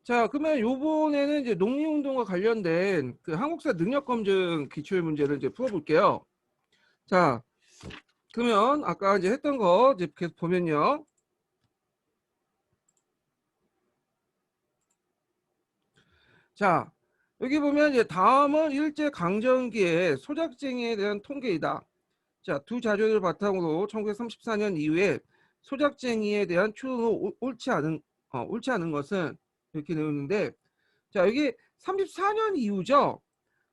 자, 그러면 요번에는 이제 농림운동과 관련된 그 한국사 능력검증 기출 문제를 이제 풀어볼게요. 자, 그러면 아까 이제 했던 거 이제 계속 보면요. 자, 여기 보면 이제 다음은 일제 강점기의 소작쟁이에 대한 통계이다. 자, 두 자료를 바탕으로 1934년 이후에 소작쟁이에 대한 추론은 옳지 않은 것은 이렇게 되었는데, 자, 여기 34년 이후죠.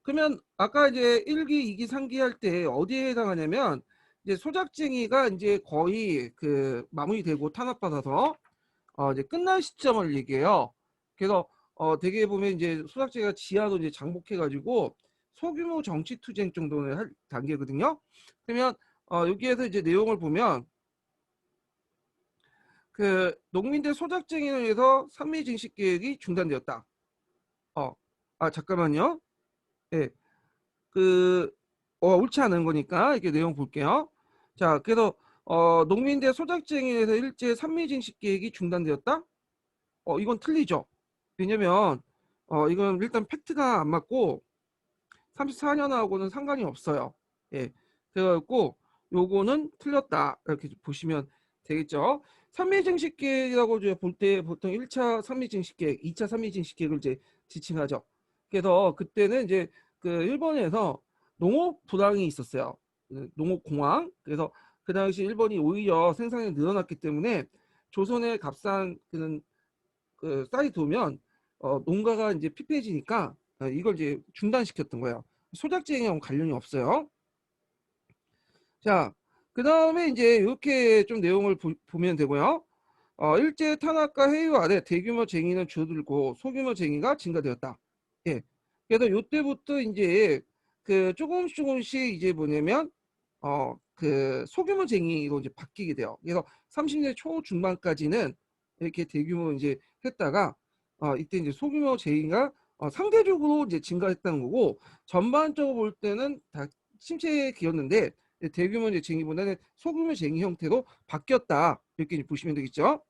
그러면 아까 이제 1기, 2기, 3기 할 때 어디에 해당하냐면 이제 소작쟁이가 이제 거의 그 마무리되고 탄압받아서 이제 끝날 시점을 얘기해요. 그래서 되게 보면 이제 소작쟁이가 지하로 이제 장복해가지고 소규모 정치 투쟁 정도는 할 단계거든요. 그러면 여기에서 이제 내용을 보면 그 농민들 소작쟁이에 의해서 산미 증식 계획이 중단되었다. 어, 잠깐만요. 예. 그 옳지 않은 거니까 이렇게 내용 볼게요. 자, 그래서 농민대 소작쟁이에서 일제 산미증식 계획이 중단되었다. 이건 틀리죠. 왜냐면 이건 일단 팩트가 안 맞고 34년하고는 상관이 없어요. 예, 그래갖고 요거는 틀렸다 이렇게 보시면 되겠죠. 산미증식 계획이라고 볼 때 보통 1차 산미증식 계획, 2차 산미증식 계획을 이제 지칭하죠. 그래서 그때는 이제 그 일본에서 농업 불황이 있었어요. 농업 공황. 그래서 그 당시 일본이 오히려 생산이 늘어났기 때문에 조선의 값싼 그 쌀이 들어오면 농가가 이제 피폐해지니까 이걸 이제 중단시켰던 거예요. 소작쟁이하고 관련이 없어요. 자, 그 다음에 이제 이렇게 좀 내용을 보면 되고요. 일제 탄압과 해유 아래 대규모 쟁이는 줄어들고 소규모 쟁이가 증가되었다. 예. 그래서 이때부터 이제 그 조금씩 이제 뭐냐면 그 소규모 쟁이로 이제 바뀌게 돼요. 그래서 30대 초중반까지는 이렇게 대규모 이제 했다가 이때 이제 소규모 쟁이가 상대적으로 이제 증가했다는 거고 전반적으로 볼 때는 다 침체기였는데 대규모 이제 쟁이보다는 소규모 쟁이 형태로 바뀌었다 이렇게 보시면 되겠죠.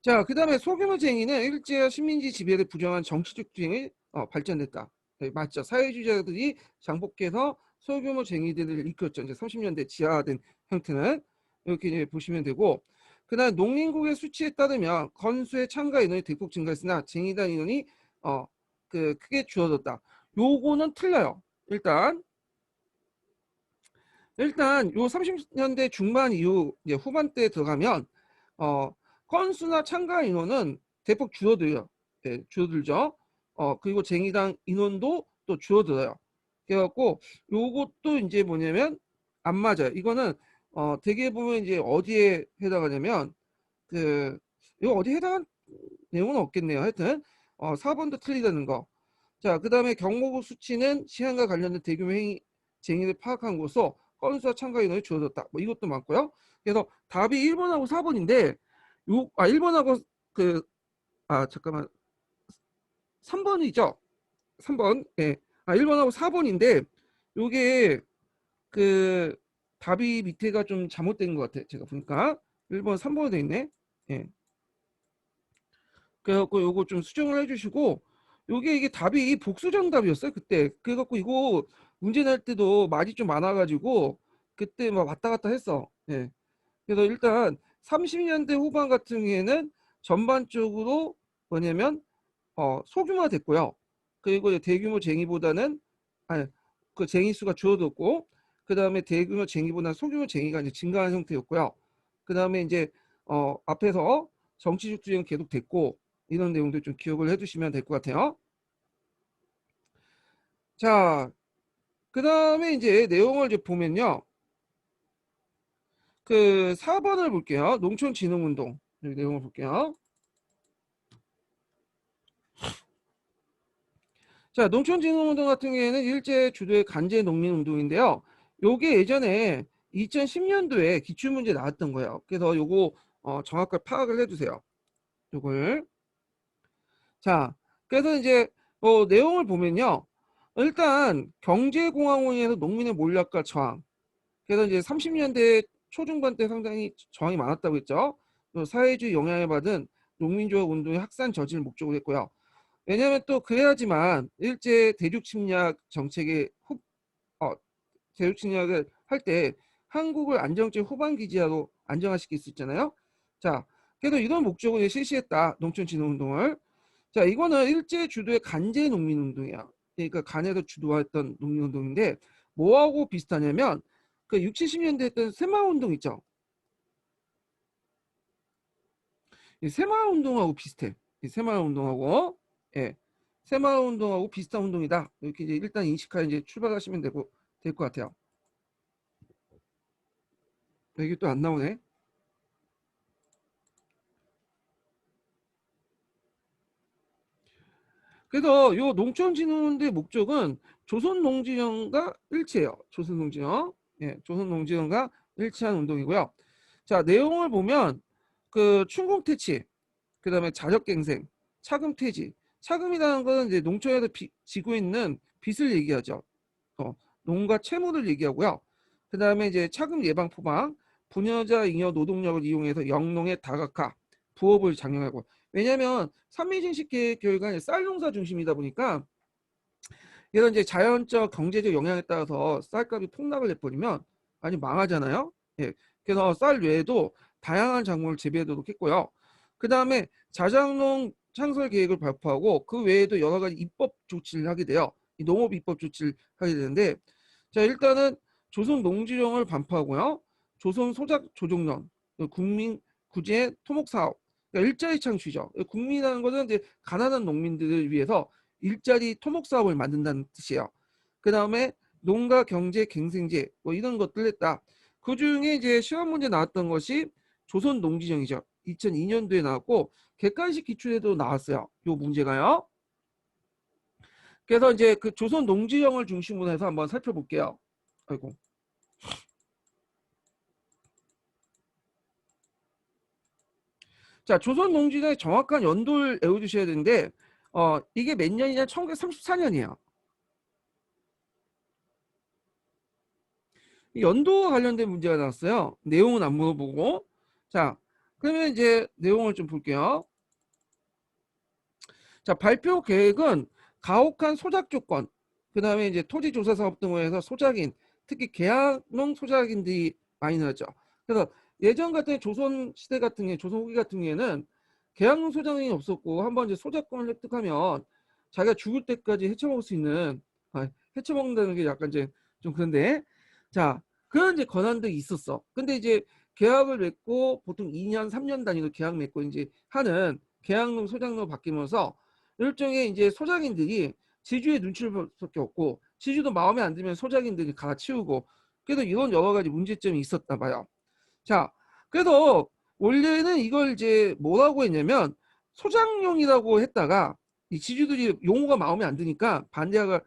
자, 그 다음에 소규모 쟁이는 일제와 식민지 지배를 부정한 정치적 주행이 발전됐다. 네, 맞죠. 사회주의자들이 장복해서 소규모 쟁이들을 이끌었죠. 이제 30년대 지하화된 형태는 이렇게 이제 보시면 되고, 그다음 농민국의 수치에 따르면 건수의 참가 인원이 대폭 증가했으나 쟁이단 인원이 크게 줄어들었다. 요거는 틀려요. 일단 요 30년대 중반 이후 이제 후반대에 들어가면 어, 건수나 참가 인원은 대폭 줄어들어요. 예, 줄어들죠. 그리고 쟁의당 인원도 또 줄어들어요. 그래갖고 요것도 이제 뭐냐면 안 맞아요. 이거는 되게 보면 이제 어디에 해당하냐면 그 이거 어디에 해당한 내용은 없겠네요. 하여튼 4번도 틀리다는 거. 자, 그 다음에 경모국 수치는 시한과 관련된 대규모 행위 쟁의를 파악한 것으로 건수와 참가 인원이 줄어들었다. 뭐 이것도 맞고요. 그래서 답이 1번하고 4번인데 1번하고 잠깐만 3번이죠. 3번. 예. 1번하고 4번인데 요게 그 답이 밑에가 좀 잘못된 것 같아. 제가 보니까 1번, 3번으로 돼 있네. 예. 그래갖고 요거 좀 수정을 해주시고 요게 이게 답이 복수 정답이었어요 그때. 그래갖고 이거 문제 낼 때도 말이 좀 많아가지고 그때 막 왔다 갔다 했어. 예. 그래서 일단 30년대 후반 같은 경우에는 전반적으로 뭐냐면 소규모가 됐고요. 그리고 이제 대규모 쟁이보다는 아니 그 쟁이 수가 줄어들었고 그 다음에 대규모 쟁이보다는 소규모 쟁이가 이제 증가한 형태였고요. 그 다음에 이제 앞에서 정치적 주의는 계속 됐고 이런 내용들 좀 기억을 해두시면 될 것 같아요. 자, 그 다음에 이제 내용을 이제 보면요. 그 4번을 볼게요. 농촌진흥운동 내용을 볼게요. 자, 농촌진흥운동 같은 경우에는 일제 주도의 간제 농민운동인데요. 요게 예전에 2010년도에 기출문제 나왔던 거예요. 그래서 요거 정확하게 파악을 해두세요. 요걸. 자, 그래서 이제 내용을 보면요. 일단 경제공황으로 인해서 농민의 몰락과 저항. 그래서 이제 30년대 초중반 때 상당히 저항이 많았다고 했죠. 또 사회주의 영향을 받은 농민조합 운동의 확산 저지를 목적으로 했고요. 왜냐하면 또 그래야지만 일제 대륙 침략 정책의 대륙 침략을 할 때 한국을 안정적 후방 기지하로 안정화시킬 수 있잖아요. 자, 그래도 이런 목적으로 실시했다. 농촌진흥운동을. 자, 이거는 일제 주도의 간제 농민운동이야. 그러니까 간에서 주도했던 농민운동인데 뭐하고 비슷하냐면 그 6, 70년대 했던 새마을운동 있죠. 이 새마을운동하고 비슷해. 이 새마을운동하고 예, 새마을운동하고 비슷한 운동이다. 이렇게 이제 일단 인식하에 이제 출발하시면 되고 될 것 같아요. 이게 또 안 나오네. 그래서 요 농촌진흥원대 목적은 조선농지연과 일치해요. 조선농지연. 예, 조선농지연과 일치한 운동이고요. 자, 내용을 보면 그 춘공퇴치, 그다음에 자력갱생, 차금퇴지. 차금이라는 것은 이제 농촌에서 지고 있는 빚을 얘기하죠. 농가 채무를 얘기하고요. 그다음에 이제 차금 예방 포방, 부녀자 잉여 노동력을 이용해서 영농의 다각화, 부업을 장려하고. 왜냐하면 삼미진식 계획 결과 쌀 농사 중심이다 보니까 이런 이제 자연적 경제적 영향에 따라서 쌀값이 폭락을 해버리면 많이 망하잖아요. 예. 그래서 쌀 외에도 다양한 작물을 재배하도록 했고요. 그 다음에 자장농 창설 계획을 발표하고 그 외에도 여러 가지 입법 조치를 하게 돼요. 이 농업 입법 조치를 하게 되는데, 자, 일단은 조선 농지령을 반포하고요. 조선 소작 조정론, 국민 구제 토목 사업, 그러니까 일자리 창출이죠. 국민이라는 것은 이제 가난한 농민들을 위해서 일자리 토목 사업을 만든다는 뜻이에요. 그 다음에 농가 경제 갱생제 뭐 이런 것들 했다. 그 중에 이제 시험 문제 나왔던 것이 조선 농지정이죠. 2002년도에 나왔고 객관식 기출에도 나왔어요. 요 문제가요. 그래서 이제 그 조선 농지정을 중심으로 해서 한번 살펴볼게요. 아이고. 자, 조선 농지정의 정확한 연도를 외워주셔야 되는데 이게 몇 년이냐? 1934년이에요. 연도와 관련된 문제가 나왔어요. 내용은 안 물어보고. 자, 그러면 이제 내용을 좀 볼게요. 자, 발표 계획은 가혹한 소작 조건, 그 다음에 이제 토지 조사 사업 등을 해서 소작인, 특히 계약농 소작인들이 많이 늘었죠. 그래서 예전 같은 조선 시대 같은 게, 조선 후기 같은 경우에는 계약농 소작인이 없었고 한번 이제 소작권을 획득하면 자기가 죽을 때까지 헤쳐먹을 수 있는, 헤쳐먹는다는 게 약간 이제 좀 그런데, 자, 그런 이제 권한들이 있었어. 근데 이제 계약을 맺고 보통 2년, 3년 단위로 계약 맺고 이제 하는 계약농 소작농으로 바뀌면서 일종의 이제 소작인들이 지주의 눈치를 볼 수밖에 없고 지주도 마음에 안 들면 소작인들이 갈아치우고 그래도 이런 여러 가지 문제점이 있었나 봐요. 자, 그래도 원래는 이걸 이제 뭐라고 했냐면 소작용이라고 했다가 이 지주들이 용어가 마음에 안 드니까 반대가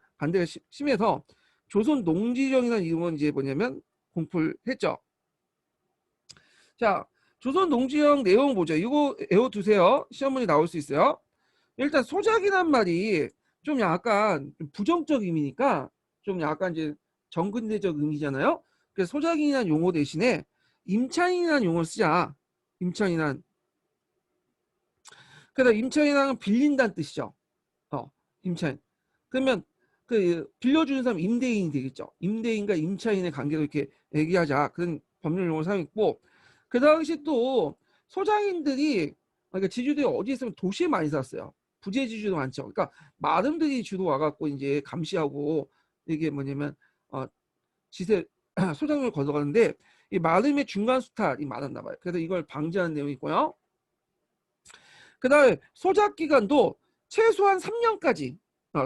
심해서 조선 농지령이라는 이름은 이제 뭐냐면 공포를 했죠. 자, 조선 농지령 내용 보죠. 이거 외워두세요. 시험 문제 나올 수 있어요. 일단 소작이란 말이 좀 약간 부정적 의미니까 좀 약간 이제 정근대적 의미잖아요. 그래서 소작이라는 용어 대신에 임차인이라는 용어를 쓰자. 임차인이란. 그래서 임차인이란 빌린다는 뜻이죠. 임차인. 그러면 그 빌려주는 사람 임대인이 되겠죠. 임대인과 임차인의 관계로 이렇게 얘기하자. 그런 법률 용어를 사용했고 그 당시 또 소장인들이 그러니까 지주들이 어디 있으면 도시에 많이 살았어요. 부재지주도 많죠. 그러니까 마름들이 주로 와갖고 이제 감시하고 이게 뭐냐면 지세 소장을 거둬가는데 이 마름의 중간 수탈이 많았나 봐요. 그래서 이걸 방지하는 내용이 있고요. 그다음에 소작 기간도 최소한 3년까지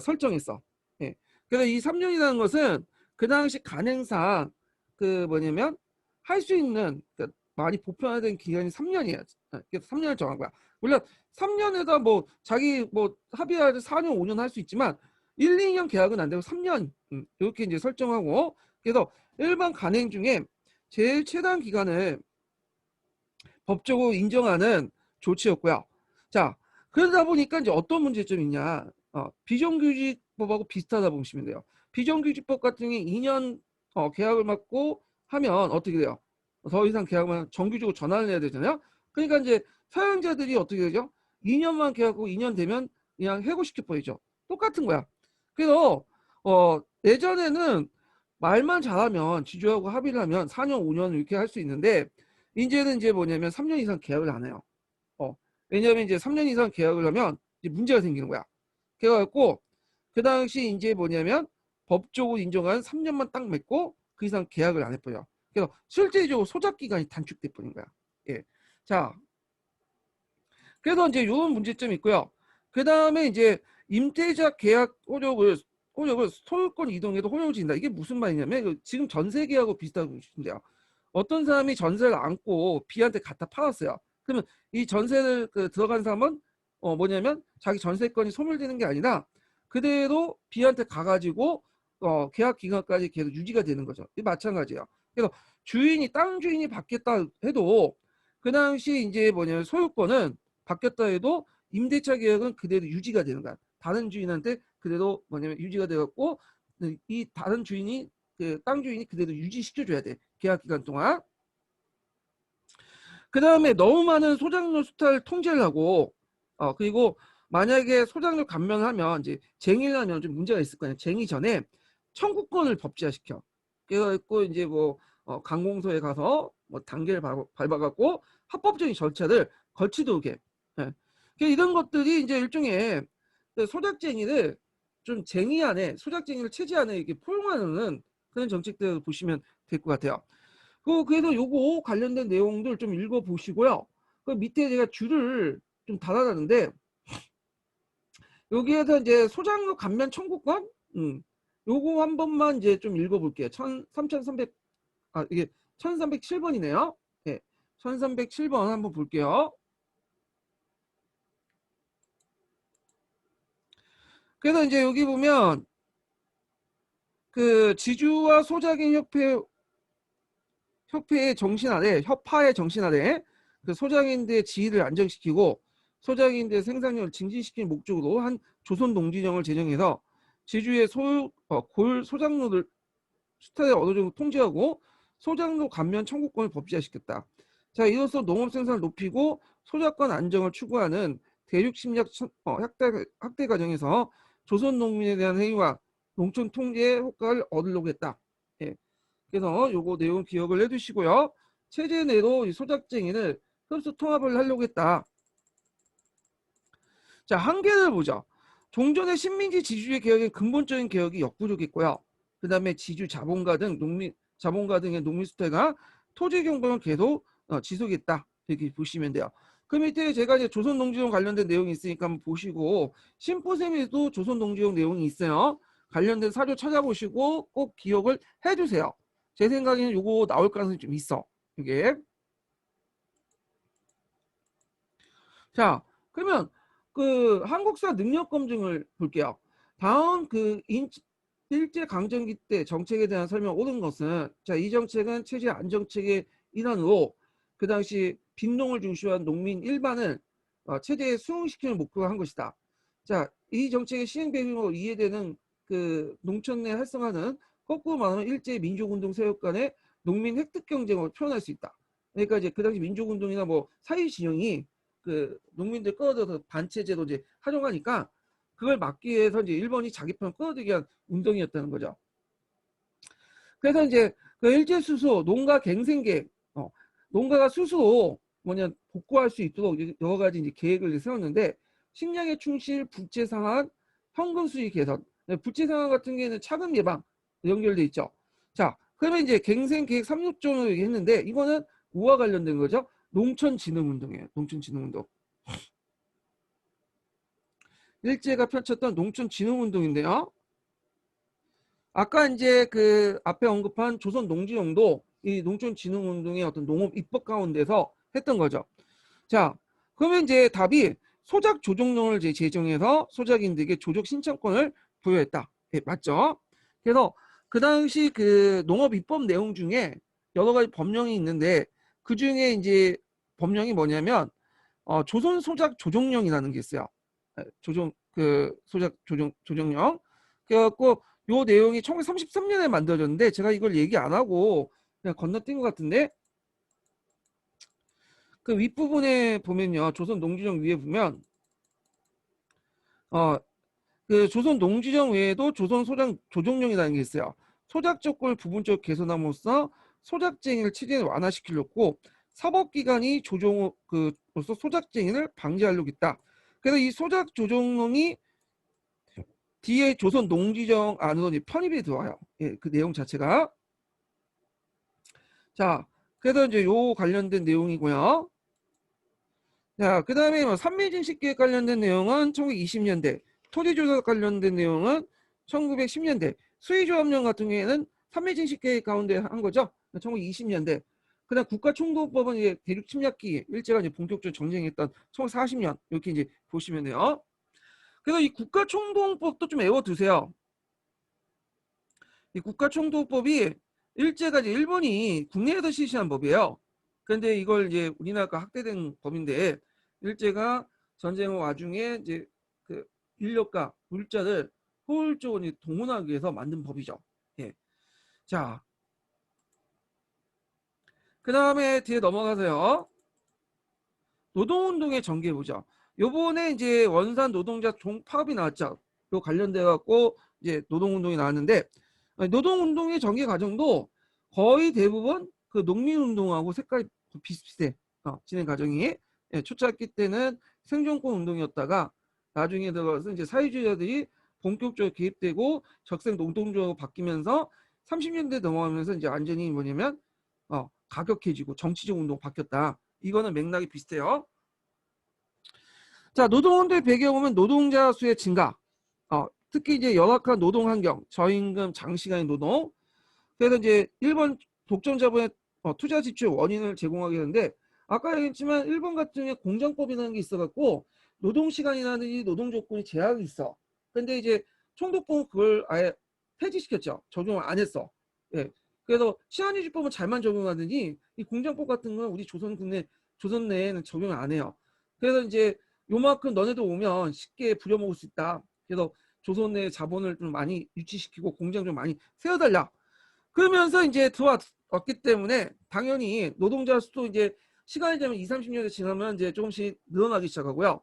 설정했어. 예. 그래서 이 3년이라는 것은 그 당시 간행상 그 뭐냐면 할 수 있는 그러니까 많이 보편화된 기간이 3년이에요. 그래서 3년을 정한 거야. 물론 3년에다 뭐 자기 뭐 합의할 4년, 5년 할 수 있지만 1, 2년 계약은 안 되고 3년 이렇게 이제 설정하고 그래서 일반 간행 중에 제일 최단 기간을 법적으로 인정하는 조치였고요. 자, 그러다 보니까 이제 어떤 문제점이 있냐. 비정규직법하고 비슷하다 보시면 돼요. 비정규직법 같은 경우에 2년 계약을 맺고 하면 어떻게 돼요? 더 이상 계약만 정규직으로 전환을 해야 되잖아요. 그러니까 이제 사용자들이 어떻게 되죠? 2년만 계약하고 2년 되면 그냥 해고시켜 버리죠. 똑같은 거야. 그래서 예전에는 말만 잘하면 지주하고 합의를 하면 4년, 5년 이렇게 할 수 있는데 이제는 이제 뭐냐면 3년 이상 계약을 안 해요. 왜냐하면 이제 3년 이상 계약을 하면 이제 문제가 생기는 거야. 그래갖고 그 당시 이제 뭐냐면 법적으로 인정한 3년만 딱 맺고 그 이상 계약을 안 해버려. 그래서 실질적으로 소작 기간이 단축돼 버린 거야. 예. 자, 그래서 이제 이런 문제점이 있고요. 그 다음에 이제 임대차 계약 효력을 소유권 이동에도 효력을 진다. 이게 무슨 말이냐면 지금 전세 계약하고 비슷하고 있는데요. 어떤 사람이 전세를 안고 B한테 갖다 팔았어요. 그러면 이 전세를 들어간 사람은 뭐냐면 자기 전세권이 소멸되는 게 아니라 그대로 B한테 가가지고 계약 기간까지 계속 유지가 되는 거죠. 이 마찬가지예요. 그래서 주인이 땅 주인이 바뀌었다 해도 그 당시 이제 뭐냐면 소유권은 바뀌었다 해도 임대차 계약은 그대로 유지가 되는 거야. 다른 주인한테 그대로 뭐냐면 유지가 되었고 이 다른 주인이 그 땅 주인이 그대로 유지시켜줘야 돼. 계약 기간 동안. 그 다음에 너무 많은 소장료 수탈 통제를 하고 그리고 만약에 소장료 감면하면 이제 쟁의를 하면 좀 문제가 있을 거예요. 쟁의 전에 청구권을 법제화시켜. 그래갖고 이제 뭐 강공소에 가서 뭐 단계를 밟아갖고 합법적인 절차를 거치도록 해. 예. 이런 것들이 이제 일종의 소작쟁이를 좀 쟁의 안에 소작쟁이를 체제 안에 이렇게 포용하는 그런 정책들을 보시면 될 것 같아요. 그래서 요거 관련된 내용들 좀 읽어보시고요. 그 밑에 제가 줄을 좀 달아놨는데 여기에서 이제 소장료 감면 청구권 요거 한 번만 이제 좀 읽어볼게요. 3300 이게 1307번이네요. 네, 1307번 한번 볼게요. 그래서 이제 여기 보면 그 지주와 소작인 협회의 정신 아래, 협파의 정신 아래 그 소작인들의 지위를 안정시키고 소작인들의 생산력을 증진시키는 목적으로 한 조선 농지령을 제정해서 지주의 골 소작로를 수탈에 어느 정도 통제하고 소작로 감면 청구권을 법제화시켰다. 자, 이로써 농업 생산을 높이고 소작권 안정을 추구하는 대륙 심리학 확대 과정에서 조선 농민에 대한 행위와 농촌 통제의 효과를 얻으려고 했다. 예. 그래서 요거 내용 기억을 해두시고요. 체제 내로 이 소작쟁이를 흡수 통합을 하려고 했다. 자, 한계를 보죠. 종전의 식민지 지주의 개혁의 근본적인 개혁이 역부족했고요. 그 다음에 지주 자본가 등의 농민 수태가 토지 경쟁을 계속 지속했다. 이렇게 보시면 돼요. 그 밑에 제가 이제 조선농지용 관련된 내용이 있으니까 한번 보시고 심포샘에도 조선농지용 내용이 있어요. 관련된 사료 찾아보시고 꼭 기억을 해주세요. 제 생각에는 요거 나올 가능성이 좀 있어. 이게. 자, 그러면 그 한국사 능력 검증을 볼게요. 다음 일제 강점기 때 정책에 대한 설명 옳은 것은 이 정책은 체제 안정책의 일환으로 그 당시 빈농을 중시한 농민 일반을 체제에 수용시키는 목표로 한 것이다. 이 정책의 시행 배경으로 이해되는 그 농촌 내 활성화는 거꾸로 말하면 일제 민족운동 세력 간의 농민 획득 경쟁으로 표현할 수 있다. 그러니까 이제 그 당시 민족운동이나 뭐 사회 진영이 그 농민들 끌어들여서 반체제로 이제 활용하니까 그걸 막기 위해서 이제 일본이 자기 편 끌어들이기 위한 운동이었다는 거죠. 그래서 이제 그 일제 수소 농가 갱생계획, 농가가 스스로 복구할 수 있도록 여러 가지 이제 계획을 세웠는데 식량의 충실, 부채 상환, 현금 수익 개선, 부채 상환 같은 경우에는 차금 예방 연결돼 있죠. 자, 그러면 이제 갱생계획 3.6조를 얘기했는데 이거는 뭐와 관련된 거죠? 농촌진흥운동이에요. 농촌진흥운동. 일제가 펼쳤던 농촌진흥운동인데요. 아까 이제 그 앞에 언급한 조선농지령도 이 농촌진흥운동의 어떤 농업 입법 가운데서 했던 거죠. 자, 그러면 이제 답이 소작 조정령을 이제 제정해서 소작인들에게 조적 신청권을 부여했다. 네, 맞죠? 그래서 그 당시 그 농업 입법 내용 중에 여러 가지 법령이 있는데 그 중에 이제 법령이 뭐냐면 조선 소작 조정령이라는 게 있어요. 소작 조정령. 그래갖고 요 내용이 1933년에 만들어졌는데 제가 이걸 얘기 안 하고 그냥 건너뛴 것 같은데 그 윗부분에 보면요. 조선 농지령 위에 보면 어, 그 조선 농지정 외에도 조선 소작 조정령이라는 게 있어요. 소작 조건을 부분적으로 개선함으로써 소작쟁이를 최대한 완화시키려고 사법기관이 그로서 소작쟁이를 방지하려고 했다. 그래서 이 소작 조정령이 뒤에 조선 농지정 안으로 이제 편입이 들어와요. 예, 그 내용 자체가. 자, 그래서 이제 요 관련된 내용이고요. 자, 그 다음에 뭐 산미증식계획 관련된 내용은 1920년대, 토지조사 관련된 내용은 1910년대, 수의조합령 같은 경우에는 산미증식계획 가운데 한 거죠. 1920년대. 그다음 국가총독법은 이제 대륙 침략기 일제가 이제 본격적으로 정쟁했던 1940년 이렇게 이제 보시면 돼요. 그래서 이 국가총독법도 좀 외워두세요. 이 국가총독법이 일제가 이제 일본이 국내에서 실시한 법이에요. 그런데 이걸 이제 우리나라가 확대된 법인데 일제가 전쟁 와중에 이제 그 인력과 물자를 효율적으로 동원하기 위해서 만든 법이죠. 예. 자, 그 다음에 뒤에 넘어가서요. 노동운동의 전개 보죠. 요번에 이제 원산 노동자 종파업이 나왔죠. 요 관련돼 갖고 이제 노동운동이 나왔는데 노동운동의 전개 과정도 거의 대부분 그 농민운동하고 색깔이 비슷비슷해. 진행 과정이. 예, 초창기 때는 생존권 운동이었다가 나중에 들어가서 이제 사회주의자들이 본격적으로 개입되고 적색 노동조로 바뀌면서 30년대 넘어가면서 이제 완전히 뭐냐면 가격해지고 정치적 운동 바뀌었다. 이거는 맥락이 비슷해요. 자, 노동운동의 배경 보면 노동자 수의 증가, 특히 이제 열악한 노동 환경, 저임금, 장시간의 노동. 그래서 이제 일본 독점 자본의 투자 지출의 원인을 제공하게 되는데 아까 얘기했지만 일본 같은 경우에 공정법이라는 게 있어갖고 노동 시간이라든지 노동 조건이 제약이 있어. 근데 이제 총독법은 그걸 아예 폐지시켰죠. 적용을 안 했어. 예. 그래서 시한유지법은 잘만 적용하더니 이 공정법 같은 건 우리 조선 내에는 적용을 안 해요. 그래서 이제 요만큼 너네도 오면 쉽게 부려먹을 수 있다. 그래서 조선 내 자본을 좀 많이 유치시키고 공장 좀 많이 세워달라. 그러면서 이제 들어왔기 때문에 당연히 노동자 수도 이제 시간이 되면 2, 30년이 지나면 이제 조금씩 늘어나기 시작하고요.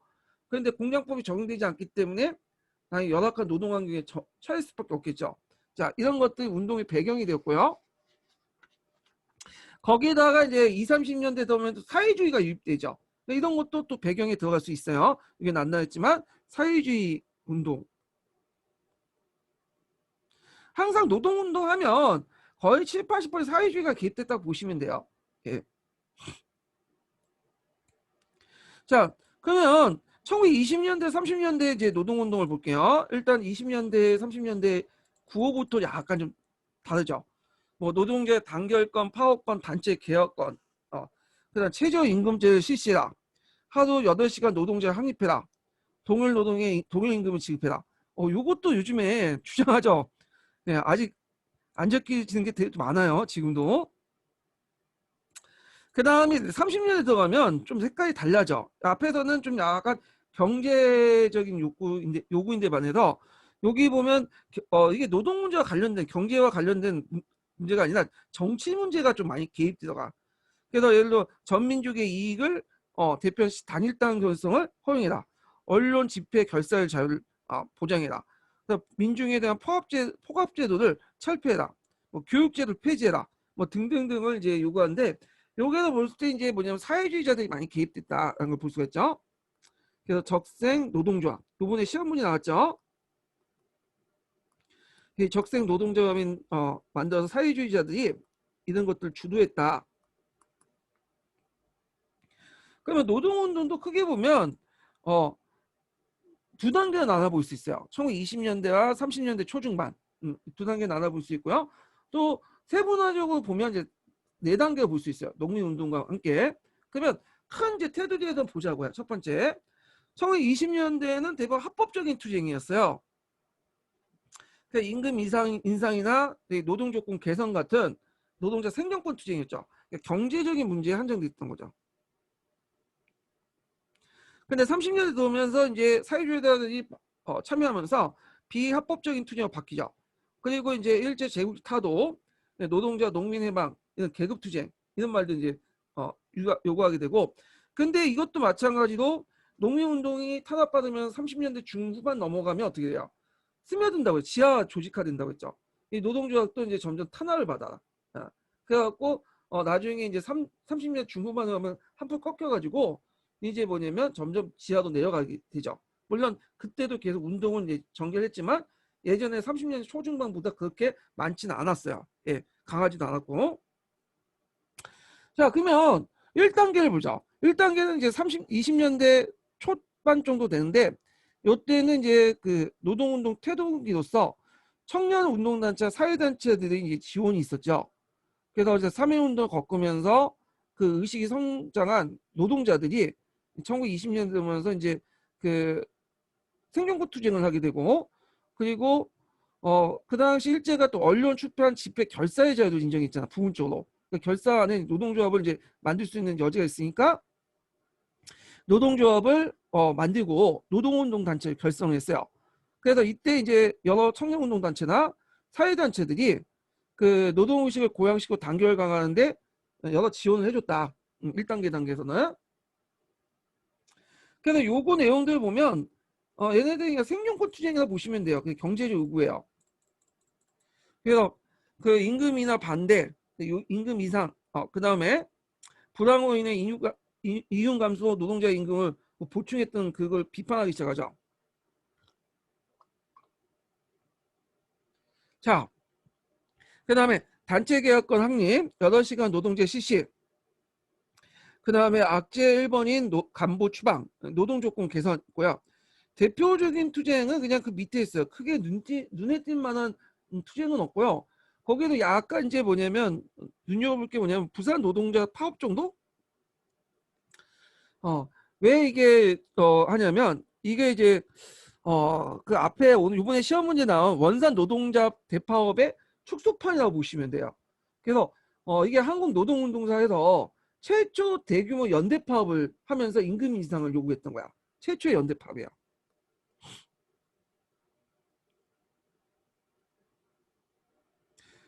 그런데 공장법이 적용되지 않기 때문에 당연히 열악한 노동 환경에 처할 수밖에 없겠죠. 자, 이런 것들이 운동의 배경이 되었고요. 거기에다가 이제 2, 30년대 되면 사회주의가 유입되죠. 이런 것도 또 배경에 들어갈 수 있어요. 이게 안 나왔지만 사회주의 운동. 항상 노동운동 하면 거의 7, 80% 사회주의가 개입됐다고 보시면 돼요. 예. 자, 그러면 1920년대, 30년대 이제 노동운동을 볼게요. 일단 20년대, 30년대 구호부터 약간 좀 다르죠. 뭐 노동제 단결권, 파업권, 단체 개혁권, 그다음 최저임금제를 실시해라. 하루 8시간 노동제 확립해라. 동일 노동에 동일 임금을 지급해라. 요것도 요즘에 주장하죠. 네, 아직 안 적혀지는 게 되게 많아요. 지금도. 그 다음에 30년에 들어가면 좀 색깔이 달라져. 앞에서는 좀 약간 경제적인 요구인데 반해서 여기 보면 이게 노동 문제와 관련된 경제와 관련된 문제가 아니라 정치 문제가 좀 많이 개입되다가 그래서 예를 들어 전민족의 이익을 대표한 단일당 결성을 허용해라. 언론 집회 결사의 자유를 보장해라. 민중에 대한 포갑제도를 철폐해라. 뭐 교육제도를 폐지해라. 뭐 등등등을 이제 요구하는데 여기서 볼 때 이제 뭐냐면 사회주의자들이 많이 개입됐다라는 걸 볼 수가 있죠. 그래서 적생 노동조합 이번에 시험문이 나왔죠. 이 적생 노동조합인 만들어서 사회주의자들이 이런 것들 주도했다. 그러면 노동운동도 크게 보면 두 단계로 나눠볼 수 있어요. 1920년대와 30년대 초중반 두 단계 나눠볼 수 있고요. 또 세분화적으로 보면 이제 네 단계를 볼 수 있어요. 농민운동과 함께. 그러면 큰 이제 테두리에서 보자고요. 첫 번째, 1920년대에는 대부분 합법적인 투쟁이었어요. 그러니까 임금 인상이나 노동 조건 개선 같은 노동자 생존권 투쟁이었죠. 그러니까 경제적인 문제에 한정됐던 거죠. 근데 30년대 들어오면서 이제 사회주의자들이 참여하면서 비합법적인 투쟁으로 바뀌죠. 그리고 이제 일제 제국 타도 노동자 농민 해방 이런 계급 투쟁 이런 말도 이제 요구하게 되고 근데 이것도 마찬가지로 농민운동이 탄압받으면 30년대 중후반 넘어가면 어떻게 돼요? 스며든다고요. 지하 조직화된다고 했죠. 이 노동조합도 이제 점점 탄압을 받아. 그래갖고 나중에 이제 30년 중후반에 가면 한풀 꺾여가지고 이제 뭐냐면 점점 지하로 내려가게 되죠. 물론 그때도 계속 운동은 이제 전개했지만 예전에 30년 초중반보다 그렇게 많지는 않았어요. 예, 강하지도 않았고. 자, 그러면 1단계를 보자. 1단계는 이제 20년대 초반 정도 되는데 요때는 이제 그 노동운동 태동기로서 청년운동단체, 사회단체들이 이제 지원이 있었죠. 그래서 이제 3.1운동을 겪으면서 그 의식이 성장한 노동자들이 1920년대 되면서 이제 그 생존권 투쟁을 하게 되고 그리고 그 당시 일제가 또 언론 출판 집회 결사의자도 인정했잖아. 부분적으로. 그러니까 결사 안에 노동조합을 이제 만들 수 있는 여지가 있으니까 노동조합을 만들고 노동운동 단체를 결성했어요. 그래서 이때 이제 여러 청년운동 단체나 사회단체들이 그 노동의식을 고양시키고 단결 강화하는데 여러 지원을 해줬다. 1단계 단계에서는. 그래서 요거 내용들 보면 얘네들이 생존권 투쟁이라 보시면 돼요. 그 경제적 요구예요. 그래서 그 임금이나 반대, 임금 이상, 그 다음에 불황으로 인해 이윤 감소 노동자 임금을 보충했던 그걸 비판하기 시작하죠. 자, 그 다음에 단체 계약권 확립, 8시간 노동제 실시, 그 다음에 악재 1번인 간부 추방, 노동조건 개선이고요. 대표적인 투쟁은 그냥 그 밑에 있어요. 크게 눈에 띌 만한 투쟁은 없고요. 거기도 약간 이제 뭐냐면 눈여겨볼 게 뭐냐면 부산 노동자 파업 정도? 왜 이게 하냐면 이게 이제 그 앞에 오늘 이번에 시험 문제 나온 원산 노동자 대파업의 축소판이라고 보시면 돼요. 그래서 이게 한국노동운동사에서 최초 대규모 연대 파업을 하면서 임금 인상을 요구했던 거야. 최초의 연대 파업이야.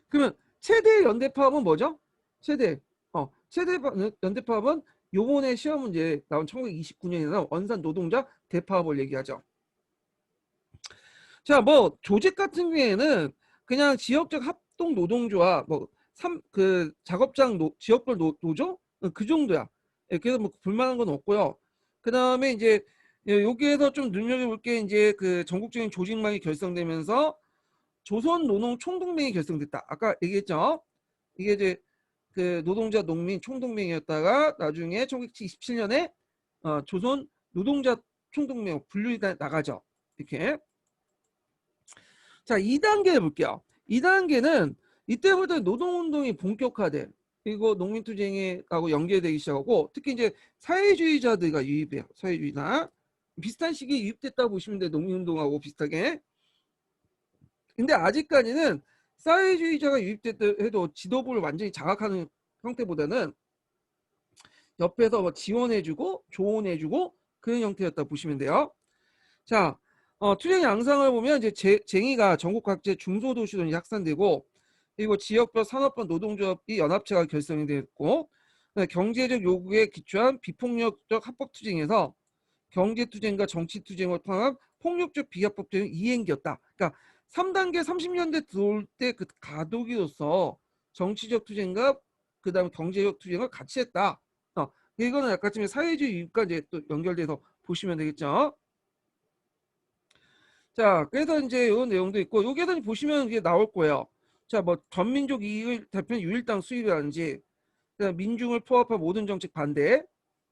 그러면 최대 연대 파업은 뭐죠? 최대 연대 파업은 요번에 시험 문제 나온 1929년에 나온 원산 노동자 대파업을 얘기하죠. 자, 뭐 조직 같은 경우에는 그냥 지역적 합동 노동조합, 그 작업장 지역별 노조 그 정도야. 예, 그래서 뭐 불만한 건 없고요. 그 다음에 이제 여기에서 좀 눈여겨볼 게 이제 그 전국적인 조직망이 결성되면서 조선노농총동맹이 결성됐다. 아까 얘기했죠. 이게 이제 그 노동자 농민 총동맹이었다가 나중에 1927년에 조선 노동자 총동맹 분류이 나가죠. 이렇게. 자, 2단계 해볼게요. 2단계는 이때부터 노동운동이 본격화돼. 그리고 농민투쟁하고 연계되기 시작하고 특히 이제 사회주의자들과 유입해요. 사회주의나 비슷한 시기에 유입됐다고 보시면 돼요. 농민운동하고 비슷하게. 근데 아직까지는 사회주의자가 유입됐다 해도 지도부를 완전히 장악하는 형태보다는 옆에서 뭐 지원해주고 조언해주고 그런 형태였다 보시면 돼요. 자, 투쟁 양상을 보면 이제 쟁의가 전국 각지의 중소도시로 확산되고 그리고 지역별 산업별 노동조합이 연합체가 결성이 됐고 경제적 요구에 기초한 비폭력적 합법투쟁에서 경제투쟁과 정치투쟁을 통한 폭력적 비합법적인 이행기였다. 그러니까 3단계 30년대 들어올 때 그 가도기로서 정치적 투쟁과 그 다음에 경제적 투쟁을 같이 했다. 이거는 약간 좀 사회주의 유입과 이제 또 연결돼서 보시면 되겠죠. 자, 그래서 이제 이런 내용도 있고 여기에서 보시면 이게 나올 거예요. 자, 뭐 전민족 이익을 대표는 유일당 수입이라든지 그다음 민중을 포함한 모든 정책 반대,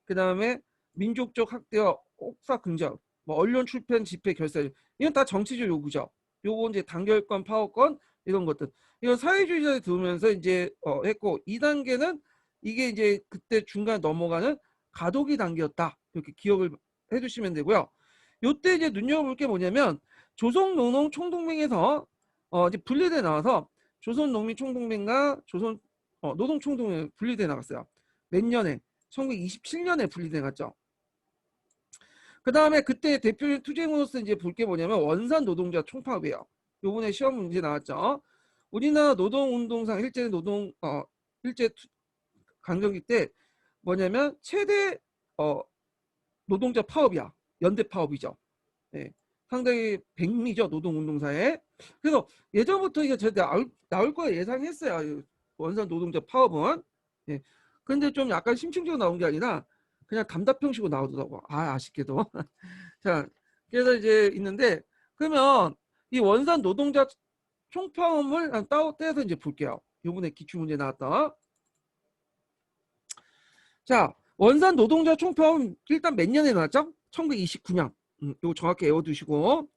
그다음에 민족적 학대와 옥사 근절, 뭐 언론 출판 집회 결사 이건 다 정치적 요구죠. 요거 이제 단결권, 파워권 이런 것들. 이건 사회주의자에 들어오면서 이제 했고 2단계는 이게 이제 그때 중간에 넘어가는 가도기 단계였다. 이렇게 기억을 해주시면 되고요. 요때 이제 눈여겨볼 게 뭐냐면 조선노농총동맹에서 이제 분리돼 나와서 조선농민총동맹과 조선 노동총동맹 분리돼 나갔어요. 몇 년에? 1927년에 분리돼 나갔죠. 그 다음에 그때 대표적 투쟁으로서 이제 볼 게 뭐냐면 원산 노동자 총파업이에요. 요번에 시험 문제 나왔죠. 우리나라 노동운동상 일제 노동 일제 강점기 때 뭐냐면 최대 노동자 파업이야. 연대 파업이죠. 예. 상당히 백미죠. 노동운동사에. 그래서 예전부터 이게 절대 나올 거야 예상했어요. 원산 노동자 파업은. 예. 근데 좀 약간 심층적으로 나온 게 아니라 그냥 담답형식으로 나오더라고. 아쉽게도. 자, 그래서 이제 있는데 그러면 이 원산 노동자 총파업을 떼서 이제 볼게요. 요번에 기출문제 나왔다. 자, 원산 노동자 총파업 일단 몇 년에 나왔죠? 1929년. 이거 정확히 외워두시고.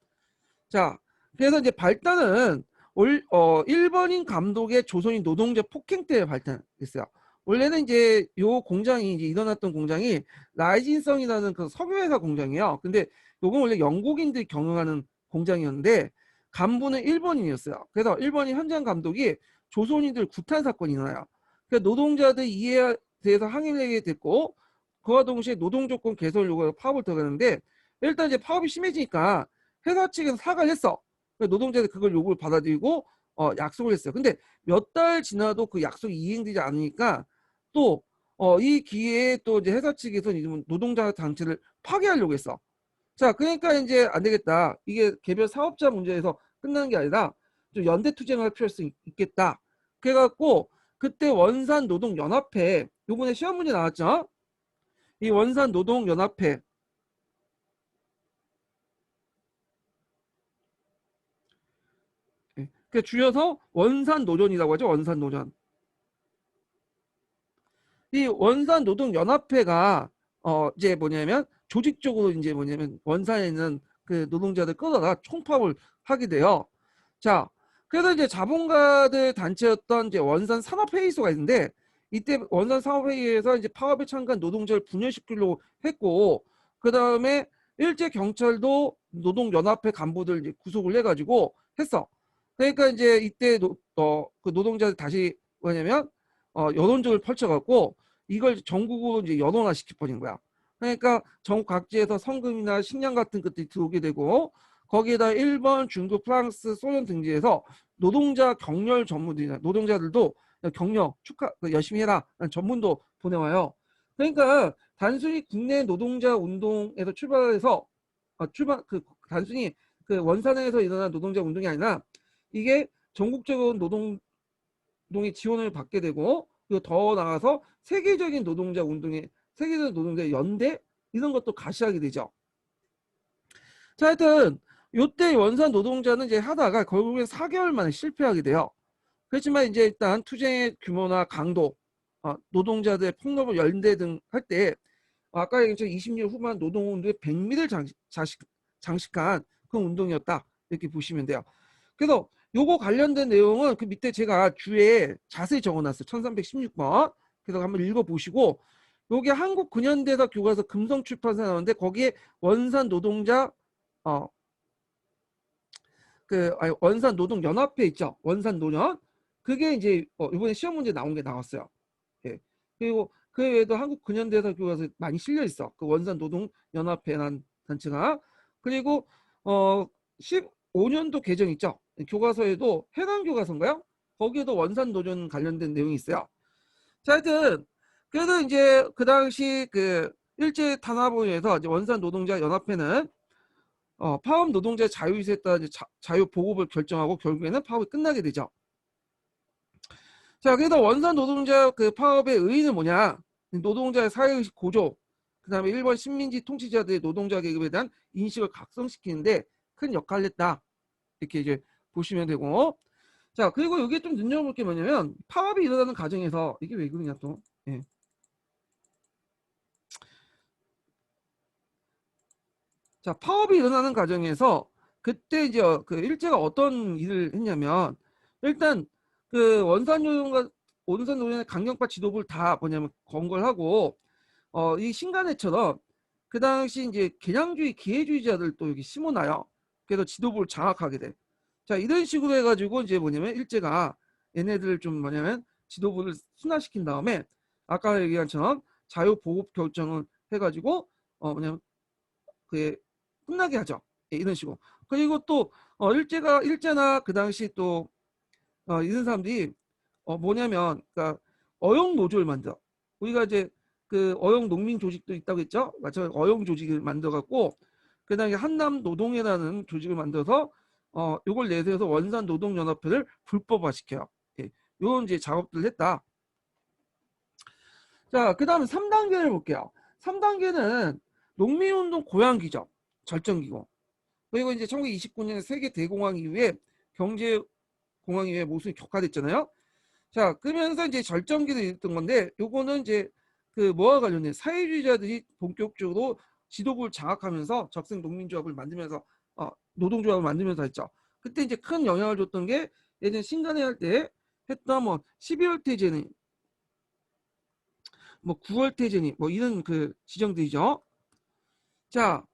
자, 그래서 이제 발단은 1번인 감독의 조선인 노동자 폭행 때 발단했어요. 원래는 이제 요 공장이 이제 일어났던 공장이 라이진성이라는 그 석유회사 공장이에요. 근데 요건 원래 영국인들이 경영하는 공장이었는데 간부는 일본인이었어요. 그래서 일본인 현장 감독이 조선인들 구탄 사건이 일어나요. 그래서 노동자들 이해에 대해서 항의를 하게 됐고 그와 동시에 노동조건 개선 요구로 파업을 들어가는데 일단 이제 파업이 심해지니까 회사 측에서 사과를 했어. 노동자들 그걸 요구를 받아들이고 약속을 했어요. 근데 몇 달 지나도 그 약속이 이행되지 않으니까 또 이 기회에 또 이제 회사 측에서 노동자 단체를 파괴하려고 했어. 자, 그러니까 이제 안 되겠다. 이게 개별 사업자 문제에서 끝나는 게 아니라 좀 연대 투쟁할 필요성이 있겠다. 그래갖고 그때 원산 노동 연합회 요번에 시험 문제 나왔죠? 이 원산 노동 연합회 그 줄여서 원산 노전이라고 하죠. 원산 노전. 이 원산 노동 연합회가 이제 뭐냐면 조직적으로 이제 뭐냐면 원산에 있는 그 노동자들 끌어다 총파업을 하게 돼요. 자, 그래서 이제 자본가들 단체였던 이제 원산 산업회의소가 있는데 이때 원산 산업회의에서 이제 파업에 참가한 노동자를 분열시키려고 했고 그 다음에 일제 경찰도 노동연합회 간부들 이제 구속을 해가지고 했어. 그러니까 이제 이때 그 노동자들 다시 뭐냐면 여론전을 펼쳐갖고 이걸 전국으로 이제 연원화 시켜버린 거야. 그러니까 전국 각지에서 성금이나 식량 같은 것들이 들어오게 되고 거기에다 일본, 중국, 프랑스, 소련 등지에서 노동자 격렬 전문들이나 노동자들도 격려 축하 열심히 해라 전문도 보내와요. 그러니까 단순히 국내 노동자 운동에서 출발해서 단순히 그 원산에서 일어난 노동자 운동이 아니라 이게 전국적으로 노동의 지원을 받게 되고 그리고 더 나아가서 세계적인 노동자 운동의 세계적 노동자 연대 이런 것도 가시하게 되죠. 자, 하여튼 요때 원산 노동자는 이제 하다가 결국엔 4개월 만에 실패하게 돼요. 그렇지만 이제 일단 투쟁의 규모나 강도, 노동자들의 폭로을 연대 등 할 때 아까 얘기했던 20년 후반 노동운동의 백미를 장식한 그 운동이었다 이렇게 보시면 돼요. 그래서 요거 관련된 내용은 그 밑에 제가 주에 자세히 적어놨어요. 1316번. 그래서 한번 읽어보시고 요게 한국 근현대사 교과서 금성출판사 나오는데 거기에 원산 노동자 원산 노동 연합회 있죠. 원산 노년. 그게 이제 이번에 시험 문제 나온 게 나왔어요. 예. 그리고 그 외에도 한국 근현대사 교과서에 많이 실려 있어. 그 원산 노동 연합회라는 단체가. 그리고 15년도 개정 있죠. 교과서에도 해당 교과서인가요? 거기에도 원산 노전 관련된 내용이 있어요. 자, 하여튼 그래도 이제 그 당시 그 일제 탄압으로 이제 원산 노동자 연합회는 파업 노동자 자유의사에 따라 자유 보급을 결정하고 결국에는 파업이 끝나게 되죠. 자, 그래서 원산 노동자 그 파업의 의의는 뭐냐? 노동자의 사회의식 고조, 그 다음에 일본 식민지 통치자들의 노동자 계급에 대한 인식을 각성시키는데 큰 역할을 했다. 이렇게 이제 보시면 되고. 자, 그리고 여기에 좀 눈여겨볼 게 뭐냐면 파업이 일어나는 과정에서 이게 왜 그러냐 또. 예. 자, 파업이 일어나는 과정에서 그때 이제 그 일제가 어떤 일을 했냐면 일단 그 원산 노동의 강경파 지도부를 다 뭐냐면 건걸하고 이 신간회처럼 그 당시 이제 개량주의 기회주의자들 또 여기 심어놔요. 그래서 지도부를 장악하게 돼. 자, 이런 식으로 해가지고 이제 뭐냐면 일제가 얘네들을 좀 뭐냐면 지도부를 순화시킨 다음에 아까 얘기한 것처럼 자유보급 결정을 해가지고 뭐냐면 그 끝나게 하죠. 예, 이런 식으로. 그리고 또 일제나 그 당시 또 이런 사람들이 뭐냐면 그러니까 어용 노조를 만들어. 우리가 이제 그 어용 농민 조직도 있다고 했죠. 맞죠? 어용 조직을 만들어 갖고 그다음에 한남 노동회라는 조직을 만들어서 요걸 내세워서 원산 노동 연합회를 불법화시켜요. 예. 요런 이제 작업들을 했다. 자, 그다음에 3단계를 볼게요. 3단계는 농민운동 고양기죠. 절정기고. 그리고 이제 1929년 세계 대공황 이후에 경제 공황 이후에 모습이 격화됐잖아요. 자, 그러면서 이제 절정기를 일었던 건데 요거는 이제 그 뭐와 관련된 사회주의자들이 본격적으로 지도부를 장악하면서 적색 농민조합을 만들면서 노동조합을 만들면서 했죠. 그때 이제 큰 영향을 줬던 게 예전 신간회 할 때 했던 뭐 12월 태제니 뭐 9월 태제니 뭐 이런 그 지정들이죠. 자,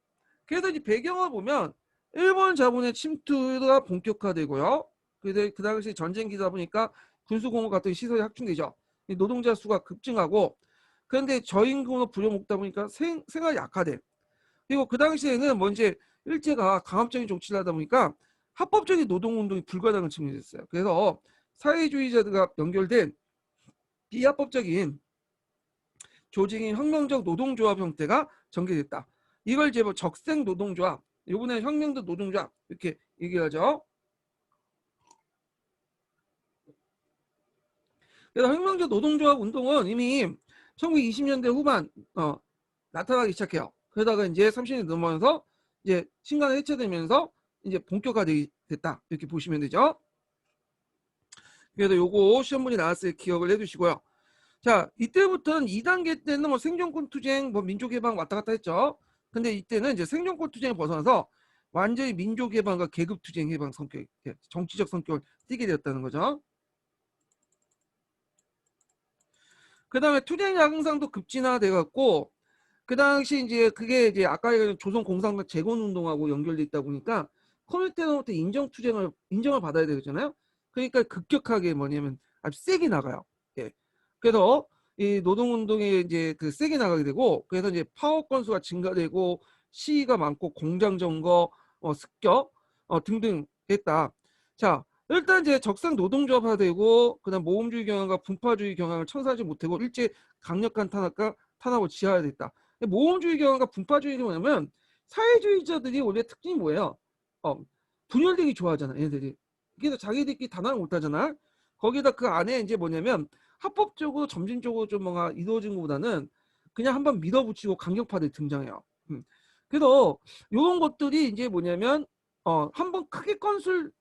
그래서 이제 배경을 보면 일본 자본의 침투가 본격화되고요. 그래서 그 당시 전쟁기다 보니까 군수공업 같은 시설이 확충되죠. 노동자 수가 급증하고 그런데 저임금으로 부려먹다 보니까 생활이 악화돼. 그리고 그 당시에는 뭐 이제 일제가 강압적인 정치를 하다 보니까 합법적인 노동운동이 불가능한 측면이 있어요. 그래서 사회주의자들과 연결된 비합법적인 조직인 혁명적 노동조합 형태가 전개됐다. 이걸 이제 뭐 적색 노동조합, 이번에 혁명적 노동조합 이렇게 얘기하죠. 그래서 혁명적 노동조합 운동은 이미 1920년대 후반 나타나기 시작해요. 그러다가 이제 30년 넘어서 이제 신간이 해체되면서 이제 본격화됐다 이렇게 보시면 되죠. 그래서 요거 시험 문제 나왔을 때 기억을 해두시고요. 자, 이때부터는 2단계 때는 뭐 생존권 투쟁, 뭐 민족해방 왔다 갔다 했죠. 근데 이때는 이제 생존권 투쟁을 벗어나서 완전히 민족해방과 계급투쟁 해방 성격, 정치적 성격을 띠게 되었다는 거죠. 그 다음에 투쟁 야근상도 급진화돼 갖고 그 당시 이제 그게 이제 아까 얘기한 조선 공산당 재건 운동하고 연결돼 있다 보니까 커뮤니티로부터 인정을 받아야 되잖아요. 그러니까 급격하게 뭐냐면 아주 세게 나가요. 예. 그래서 이 노동운동에 이제 그 세게 나가게 되고 그래서 이제 파업 건수가 증가되고 시위가 많고 공장 점거, 습격 등등 했다. 자, 일단 이제 적상 노동조합화되고 그다음 모험주의 경향과 분파주의 경향을 청산하지 못하고 일제 강력한 탄압을 지어야 됐다. 모험주의 경향과 분파주의는 뭐냐면 사회주의자들이 원래 특징이 뭐예요? 어, 분열되기 좋아하잖아, 얘네들이. 그래서 자기들끼리 단합을 못하잖아. 거기다 그 안에 이제 뭐냐면 합법적으로 점진적으로 좀 뭔가 이루어진 것보다는 그냥 한번 밀어붙이고 강경파들이 등장해요. 그래서 이런 것들이 이제 뭐냐면 한번 크게 건술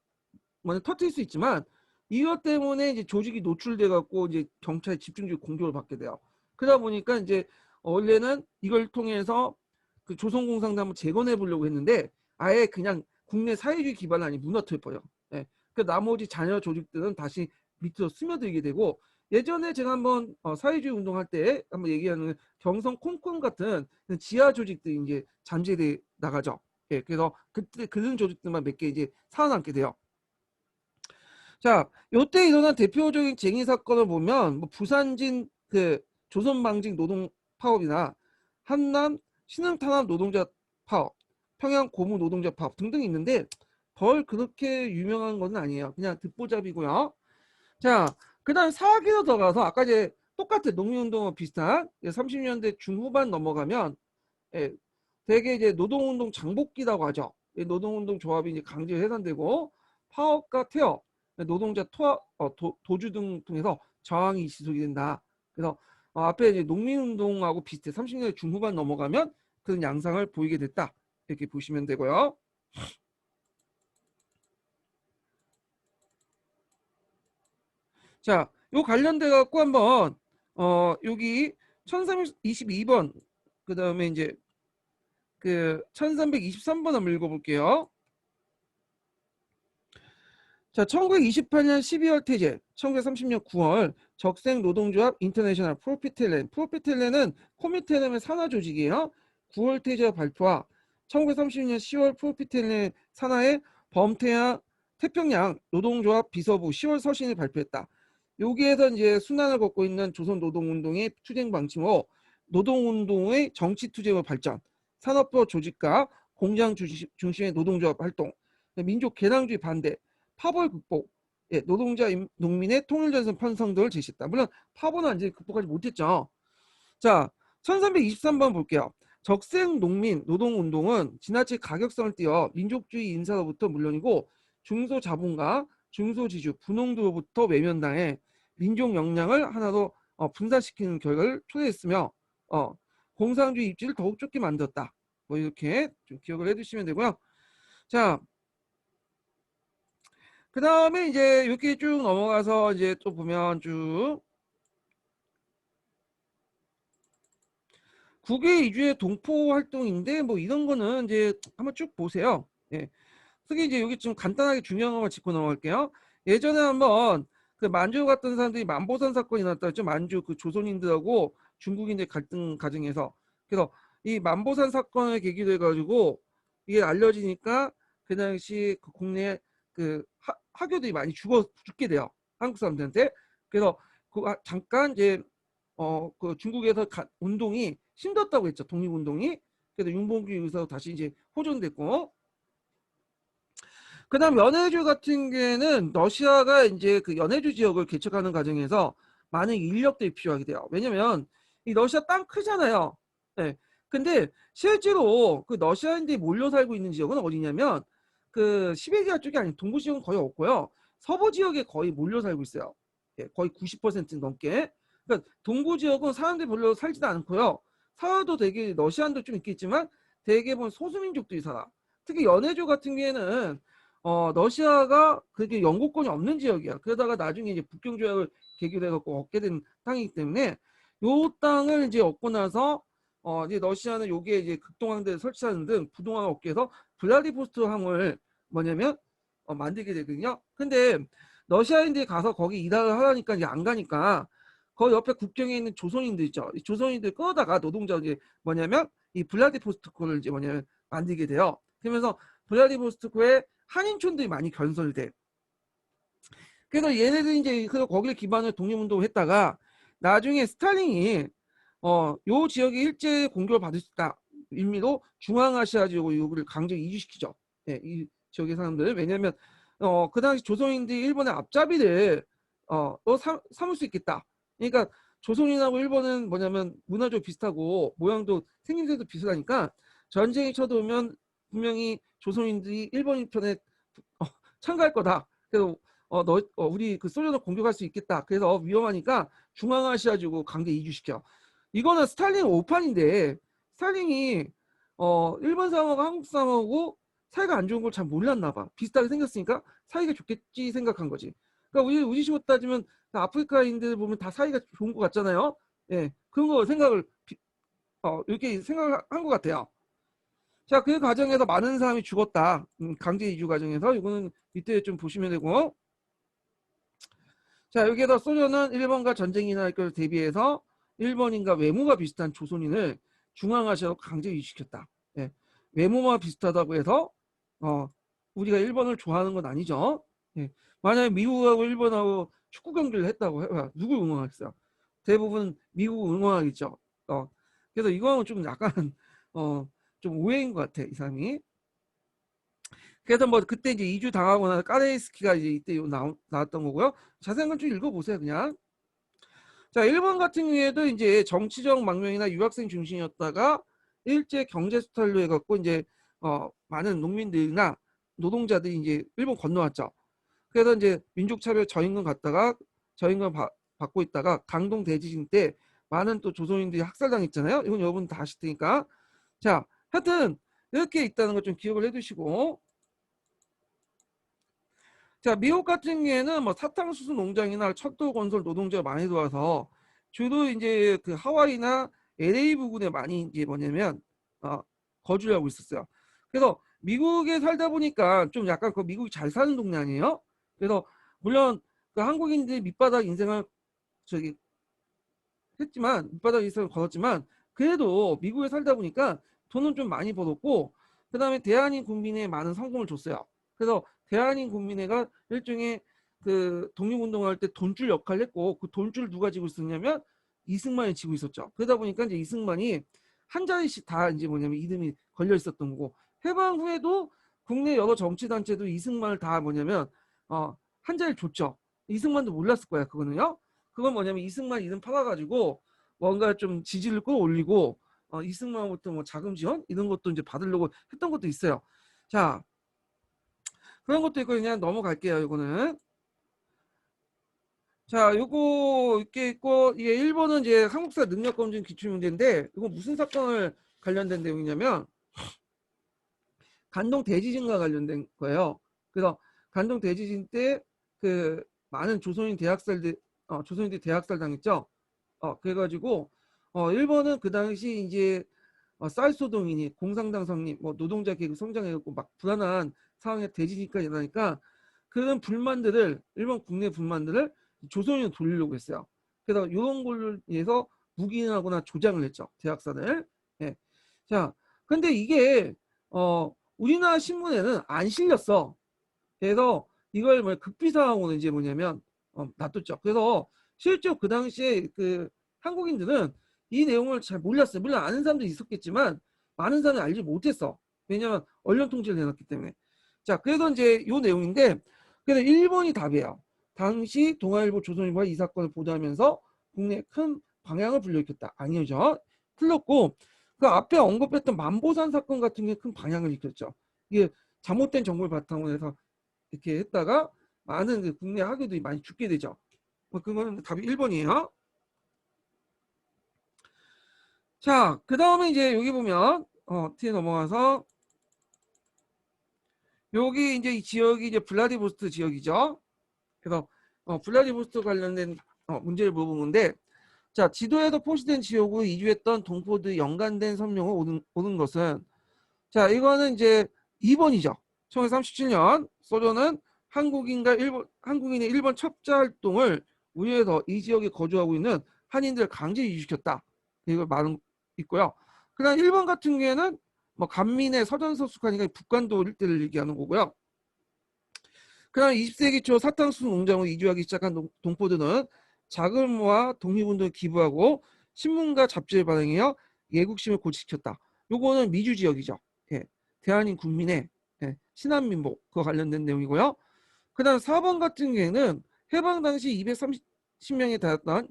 먼저 터뜨릴 수 있지만 이것 때문에 이제 조직이 노출돼 갖고 이제 경찰이 집중적으로 공격을 받게 돼요. 그러다 보니까 이제 원래는 이걸 통해서 그 조선공산당 한번 재건해 보려고 했는데 아예 그냥 국내 사회주의 기반을 아니 무너뜨려 버려. 예. 그 나머지 잔여 조직들은 다시 밑으로 스며들게 되고 예전에 제가 한번 사회주의 운동할 때 한번 얘기하는 경성 콩콩 같은 지하 조직들이 이제 잠재돼 나가죠. 예. 그래서 그때 그런 조직들만 몇 개 이제 살아남게 돼요. 자, 요때 일어난 대표적인 쟁의 사건을 보면 뭐 부산진 그 조선방직 노동 파업이나 한남 신흥탄압 노동자 파업, 평양 고무 노동자 파업 등등 있는데 덜 그렇게 유명한 건 아니에요. 그냥 듣보잡이고요. 자, 그다음 사기로 들어가서 아까 이제 똑같은 농민운동과 비슷한 30년대 중후반 넘어가면 예, 대개 이제 노동운동 장복기라고 하죠. 노동운동 조합이 이제 강제 해산되고 파업과 퇴업, 노동자 도주 등 통해서 저항이 지속이 된다. 그래서 앞에 이제 농민운동하고 비슷해 30년대 중후반 넘어가면 그런 양상을 보이게 됐다. 이렇게 보시면 되고요. 자, 요 관련돼 갖고 한번 여기 1322번 그다음에 이제 그 1323번 한번 읽어볼게요. 자, 1928년 12월 퇴제, 1930년 9월 적색 노동조합 인터내셔널 프로피텔렌은 코미텔렌의 산하 조직이에요. 9월 퇴제 발표와 1930년 10월 프로피텔렌 산하의 범태양 태평양 노동조합 비서부 10월 서신을 발표했다. 여기에서 이제 순환을 걷고 있는 조선 노동운동의 투쟁 방침으로 노동운동의 정치 투쟁의 발전, 산업부 조직과 공장 중심의 노동조합 활동, 민족 개량주의 반대, 파벌 극복, 노동자 농민의 통일전선 편성 등을 제시했다. 물론 파벌은 이제 극복하지 못했죠. 자, 1323번 볼게요. 적색 농민 노동운동은 지나치 가격성을 띠어 민족주의 인사로부터 물론이고 중소자본가, 중소지주, 분홍도로부터 외면당해 민족 역량을 하나로 분산시키는 결과를 초래했으며 공산주의 입지를 더욱 좁게 만들었다. 뭐 이렇게 좀 기억을 해두시면 되고요. 자, 그 다음에 이제 이렇게 쭉 넘어가서 이제 또 보면 쭉 국외 이주의 동포 활동인데 뭐 이런 거는 이제 한번 쭉 보세요. 예. 특히 이제 여기 좀 간단하게 중요한 것만 짚고 넘어갈게요. 예전에 한번 그 만주 갔던 사람들이 만보산 사건이 났다 했죠. 만주 그 조선인들하고 중국인들 갈등 과정에서. 그래서 이 만보산 사건을 계기로 해가지고 이게 알려지니까 그 당시 그 국내 그 하교들이 많이 죽게 돼요. 한국 사람들한테. 그래서 잠깐 이제 그 중국에서 운동이 힘들었다고 했죠. 독립운동이. 그래서 윤봉길 의사도 다시 이제 호전됐고. 그다음 연해주 같은 경우에는 러시아가 이제 그 연해주 지역을 개척하는 과정에서 많은 인력들이 필요하게 돼요. 왜냐면 이 러시아 땅 크잖아요. 네. 근데 실제로 그 러시아인들이 몰려 살고 있는 지역은 어디냐면 그 시베리아 쪽이 아닌 동부 지역은 거의 없고요. 서부 지역에 거의 몰려 살고 있어요. 예, 거의 90% 넘게. 그러니까 동부 지역은 사람들이 별로 살지도 않고요. 살아도 되게 러시아인도 좀 있겠지만 대개는 소수민족들이 살아. 특히 연해주 같은 경우에는 러시아가 그게 영국권이 없는 지역이야. 그러다가 나중에 이제 북경 조약을 계기로 해갖고 얻게 된 땅이기 때문에 요 땅을 이제 얻고 나서 이제 러시아는 요게 이제 극동항대를 설치하는 등 부동항을 얻기 위해서 블라디보스토크 항을 뭐냐면 만들게 되거든요. 근데 러시아인들이 가서 거기 일하를 하라니까 이제 안 가니까 거기 옆에 국경에 있는 조선인들 있죠. 이 조선인들 끌어다가 노동자 이제 뭐냐면 이 블라디보스토크를 이제 뭐냐면 만들게 돼요. 그러면서 블라디보스토크에 한인촌들이 많이 건설돼. 그래서 얘네들이 이제 그래서 거기를 기반으로 독립운동을 했다가 나중에 스탈린이 요 지역에 일제 공격을 받을 수 있다 의미로 중앙아시아 지역으로 여기를 강제 이주시키죠. 예, 이 지역의 사람들. 왜냐면 그 당시 조선인들이 일본의 앞잡이를 삼을 수 있겠다. 그러니까 조선인하고 일본은 뭐냐면 문화적으로 비슷하고 모양도 생김새도 비슷하니까 전쟁이 쳐들어오면 분명히 조선인들이 일본인 편에 참가할 거다. 그래서 우리 그 소련을 공격할 수 있겠다. 그래서 위험하니까 중앙아시아 주고 강제 이주시켜. 이거는 스탈린 오판인데 스탈린이 일본 사람하고 한국 사람하고 사이가 안 좋은 걸 잘 몰랐나 봐. 비슷하게 생겼으니까 사이가 좋겠지 생각한 거지. 그러니까 우리식으로 따지면 아프리카인들 보면 다 사이가 좋은 것 같잖아요. 예, 그런 거 생각을 이렇게 생각한 것 같아요. 자, 그 과정에서 많은 사람이 죽었다. 강제 이주 과정에서 이거는 이때 좀 보시면 되고. 자, 여기에서 소련은 일본과 전쟁이 날 것을 대비해서 일본인과 외모가 비슷한 조선인을 중앙아시아로 강제 이주시켰다. 예, 외모만 비슷하다고 해서 우리가 일본을 좋아하는 건 아니죠. 예, 만약에 미국하고 일본하고 축구 경기를 했다고 해봐. 누굴 응원하겠어요? 대부분 미국 응원하겠죠. 그래서 이거는 좀 약간 좀 오해인 것 같아, 이 사람이. 그래서 뭐 그때 이제 이주 당하고 나서 까레이스키가 이제 이때 나왔던 거고요. 자세한 건 좀 읽어보세요, 그냥. 자, 일본 같은 경우에도 이제 정치적 망명이나 유학생 중심이었다가 일제 경제 수탈로 해갖고 이제 많은 농민들이나 노동자들이 이제 일본 건너왔죠. 그래서 이제 민족차별 저임금 갔다가 저임금 받고 있다가 강동 대지진 때 많은 또 조선인들이 학살당했잖아요. 이건 여러분 다 아실 테니까. 자, 하여튼 이렇게 있다는 걸 좀 기억을 해두시고. 자, 미국 같은 경우에는 뭐 사탕수수 농장이나 철도 건설 노동자가 많이 들어와서 주로 이제 그 하와이나 LA 부근에 많이 이제 뭐냐면 어, 거주를 하고 있었어요. 그래서 미국에 살다 보니까 좀 약간 그 미국이 잘 사는 동네 아니에요? 그래서 물론 그 한국인들이 밑바닥 인생을 저기 했지만 밑바닥 인생을 걸었지만 그래도 미국에 살다 보니까 돈은 좀 많이 벌었고 그다음에 대한인 국민에 많은 성공을 줬어요. 그래서 대한인 국민회가 일종의 그 독립운동할 때 돈줄 역할을 했고 그 돈줄 누가 지고 있었냐면 이승만이 지고 있었죠. 그러다 보니까 이제 이승만이 한 자리씩 다 이제 뭐냐면 이름이 걸려 있었던 거고 해방 후에도 국내 여러 정치 단체도 이승만을 다 뭐냐면 한 자리를 줬죠. 이승만도 몰랐을 거야 그거는요. 그건 뭐냐면 이승만 이름 팔아가지고 뭔가 좀 지지를 끌어올리고 이승만부터 뭐 자금 지원 이런 것도 이제 받으려고 했던 것도 있어요. 자, 그런 것도 있고 그냥 넘어갈게요. 이거는. 자, 요거 이렇게 있고 이게 1번은 이제 한국사 능력 검증 기출 문제인데 이거 무슨 사건을 관련된 내용이냐면 간동 대지진과 관련된 거예요. 그래서 간동 대지진 때 그 많은 조선인 대학살들 조선인들이 대학살 당했죠. 그래가지고 1번은 그 당시 이제 쌀소동이니 공산당 성립, 뭐 노동자 계급 성장해갖고 막 불안한 상황에 대지진까지 일어나니까 그런 불만들을 일본 국내 불만들을 조선인으로 돌리려고 했어요. 그래서 이런 걸로 인해서 묵인하거나 조장을 했죠. 대학살을. 예. 자, 근데 이게 우리나라 신문에는 안 실렸어. 그래서 이걸 뭐 극비사항으로 이제 뭐냐면 놔뒀죠. 그래서 실제로 그 당시에 그 한국인들은 이 내용을 잘 몰랐어요. 물론 아는 사람도 있었겠지만 많은 사람이 알지 못했어. 왜냐면 언론 통제를 해놨기 때문에. 자, 그래서 이제 요 내용인데 그래서 1번이 답이에요. 당시 동아일보, 조선일보가 이 사건을 보도하면서 국내에 큰 방향을 불러일으켰다. 아니죠. 틀렸고 그 앞에 언급했던 만보산 사건 같은 게 큰 방향을 일으켰죠. 이게 잘못된 정보를 바탕으로 해서 이렇게 했다가 많은 그 국내 학교들이 많이 죽게 되죠. 그건 답이 1번이에요. 자, 그 다음에 이제 여기 보면 뒤에 넘어가서 여기 이제 이 지역이 이제 블라디보스토크 지역이죠. 그래서 블라디보스토크 관련된 문제를 물어본 건데 자, 지도에도 표시된 지역으로 이주했던 동포들이 연관된 성명을 오는 것은 자, 이거는 이제 2번이죠. 1937년 소련은 한국인의 일본 첩자 활동을 우려해서 이 지역에 거주하고 있는 한인들을 강제 이주시켰다. 이걸 말은 있고요. 그다음 1번 같은 경우에는 뭐 간민의 서전서숙하니까 북간도 일대를 얘기하는 거고요. 그다음 20세기 초 사탕수수 농장으로 이주하기 시작한 동포들은 자금을 모아 독립운동에 기부하고 신문과 잡지를 발행하여 예국심을 고취시켰다. 요거는 미주 지역이죠. 예. 대한민 국민의 신한민복 그와 관련된 내용이고요. 그다음 4번 같은 경우에는 해방 당시 230명이 달했던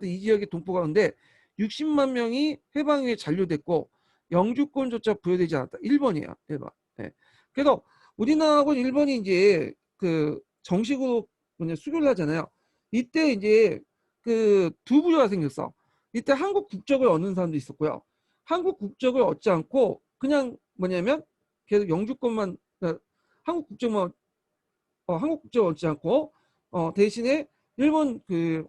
이 지역의 동포 가운데 60만 명이 해방 후에 잔류됐고 영주권조차 부여되지 않았다. 1번이에요. 1번. 예. 그래서 우리나라하고 일본이 이제 그 정식으로 뭐냐 수교를 하잖아요. 이때 이제 그 두 부류가 생겼어. 이때 한국 국적을 얻는 사람도 있었고요. 한국 국적을 얻지 않고 그냥 뭐냐면 계속 영주권만 한국 국적만 한국 국적을 얻지 않고 대신에 일본 그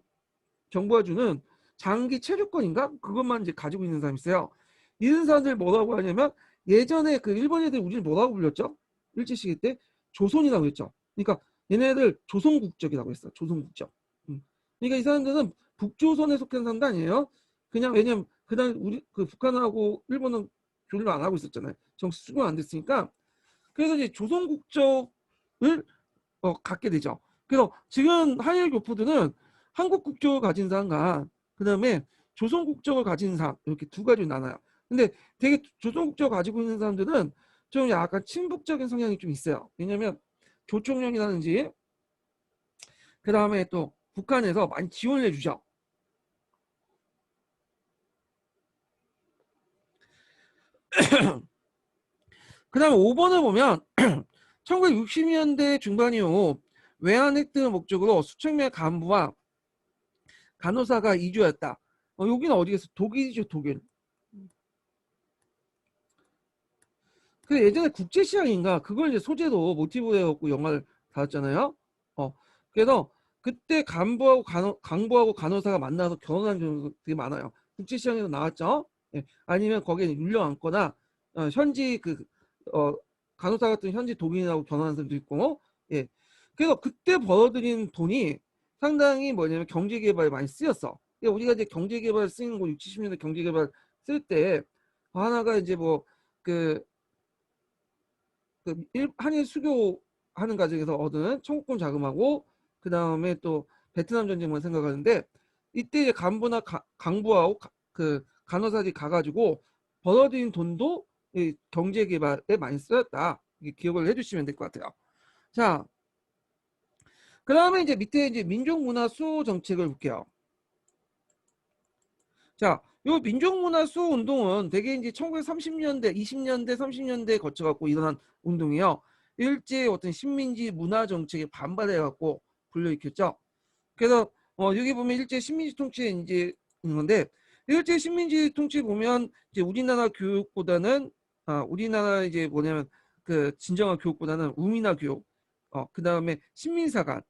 정부가 주는 장기 체류권인가 그것만 이제 가지고 있는 사람이 있어요. 이런 사람들 뭐라고 하냐면 예전에 그 일본 애들 우리를 뭐라고 불렸죠? 일제시기 때 조선이라고 했죠. 그러니까 얘네들 조선국적이라고 했어. 조선국적. 그러니까 이 사람들은 북조선에 속한 사람도 아니에요. 그냥 왜냐면 그다음 우리 그 북한하고 일본은 교류를 안 하고 있었잖아요. 정식 수교가 안 됐으니까. 그래서 이제 조선국적을 갖게 되죠. 그래서 지금 한일 교포들은 한국 국적을 가진 사람과 그다음에 조선 국적을 가진 사람 이렇게 두 가지로 나눠요. 근데 되게 조선 국적을 가지고 있는 사람들은 좀 약간 친북적인 성향이 좀 있어요. 왜냐하면 조총련이라든지 그다음에 또 북한에서 많이 지원을 해주죠. 그다음에 5번을 보면 1960년대 중반 이후 외환 획득을 목적으로 수천 명의 간부와 간호사가 이주했다. 여기는 어디겠어? 독일이죠, 독일. 그 예전에 국제시장인가 그걸 이제 소재로 모티브로 해갖고 영화를 다뤘잖아요. 어 그래서 그때 간부하고 간호사가 만나서 결혼한 경우가 되게 많아요. 국제시장에서 나왔죠. 예. 아니면 거기에 눌려 앉거나 현지 간호사 같은 현지 독일인하고 결혼한 사람도 있고 예. 그래서 그때 벌어들인 돈이 상당히 뭐냐면 경제개발에 많이 쓰였어. 그러니까 우리가 이제 경제개발 쓰는 거 60, 70년대 경제개발 쓸 때 하나가 이제 뭐그 한일 수교하는 과정에서 얻은 청구권 자금하고 그 다음에 또 베트남 전쟁만 생각하는데 이때 이제 간부나 강부하고 그 간호사들이 가가지고 벌어들인 돈도 이 경제 개발에 많이 쓰였다. 기억을 해주시면 될 것 같아요. 자, 그 다음에 이제 밑에 이제 민족문화 수호 정책을 볼게요. 자, 요 민족문화 수호 운동은 대개 이제 1930년대, 20년대, 30년대에 거쳐갖고 일어난 운동이요. 일제의 어떤 식민지 문화 정책에 반발해갖고 불러일으켰죠. 그래서 여기 보면 일제 식민지 통치에 이제 있는 건데, 일제 식민지 통치 보면 이제 우리나라 교육보다는 우리나라 이제 뭐냐면 그 진정한 교육보다는 우미나 교육, 그 다음에 식민사관,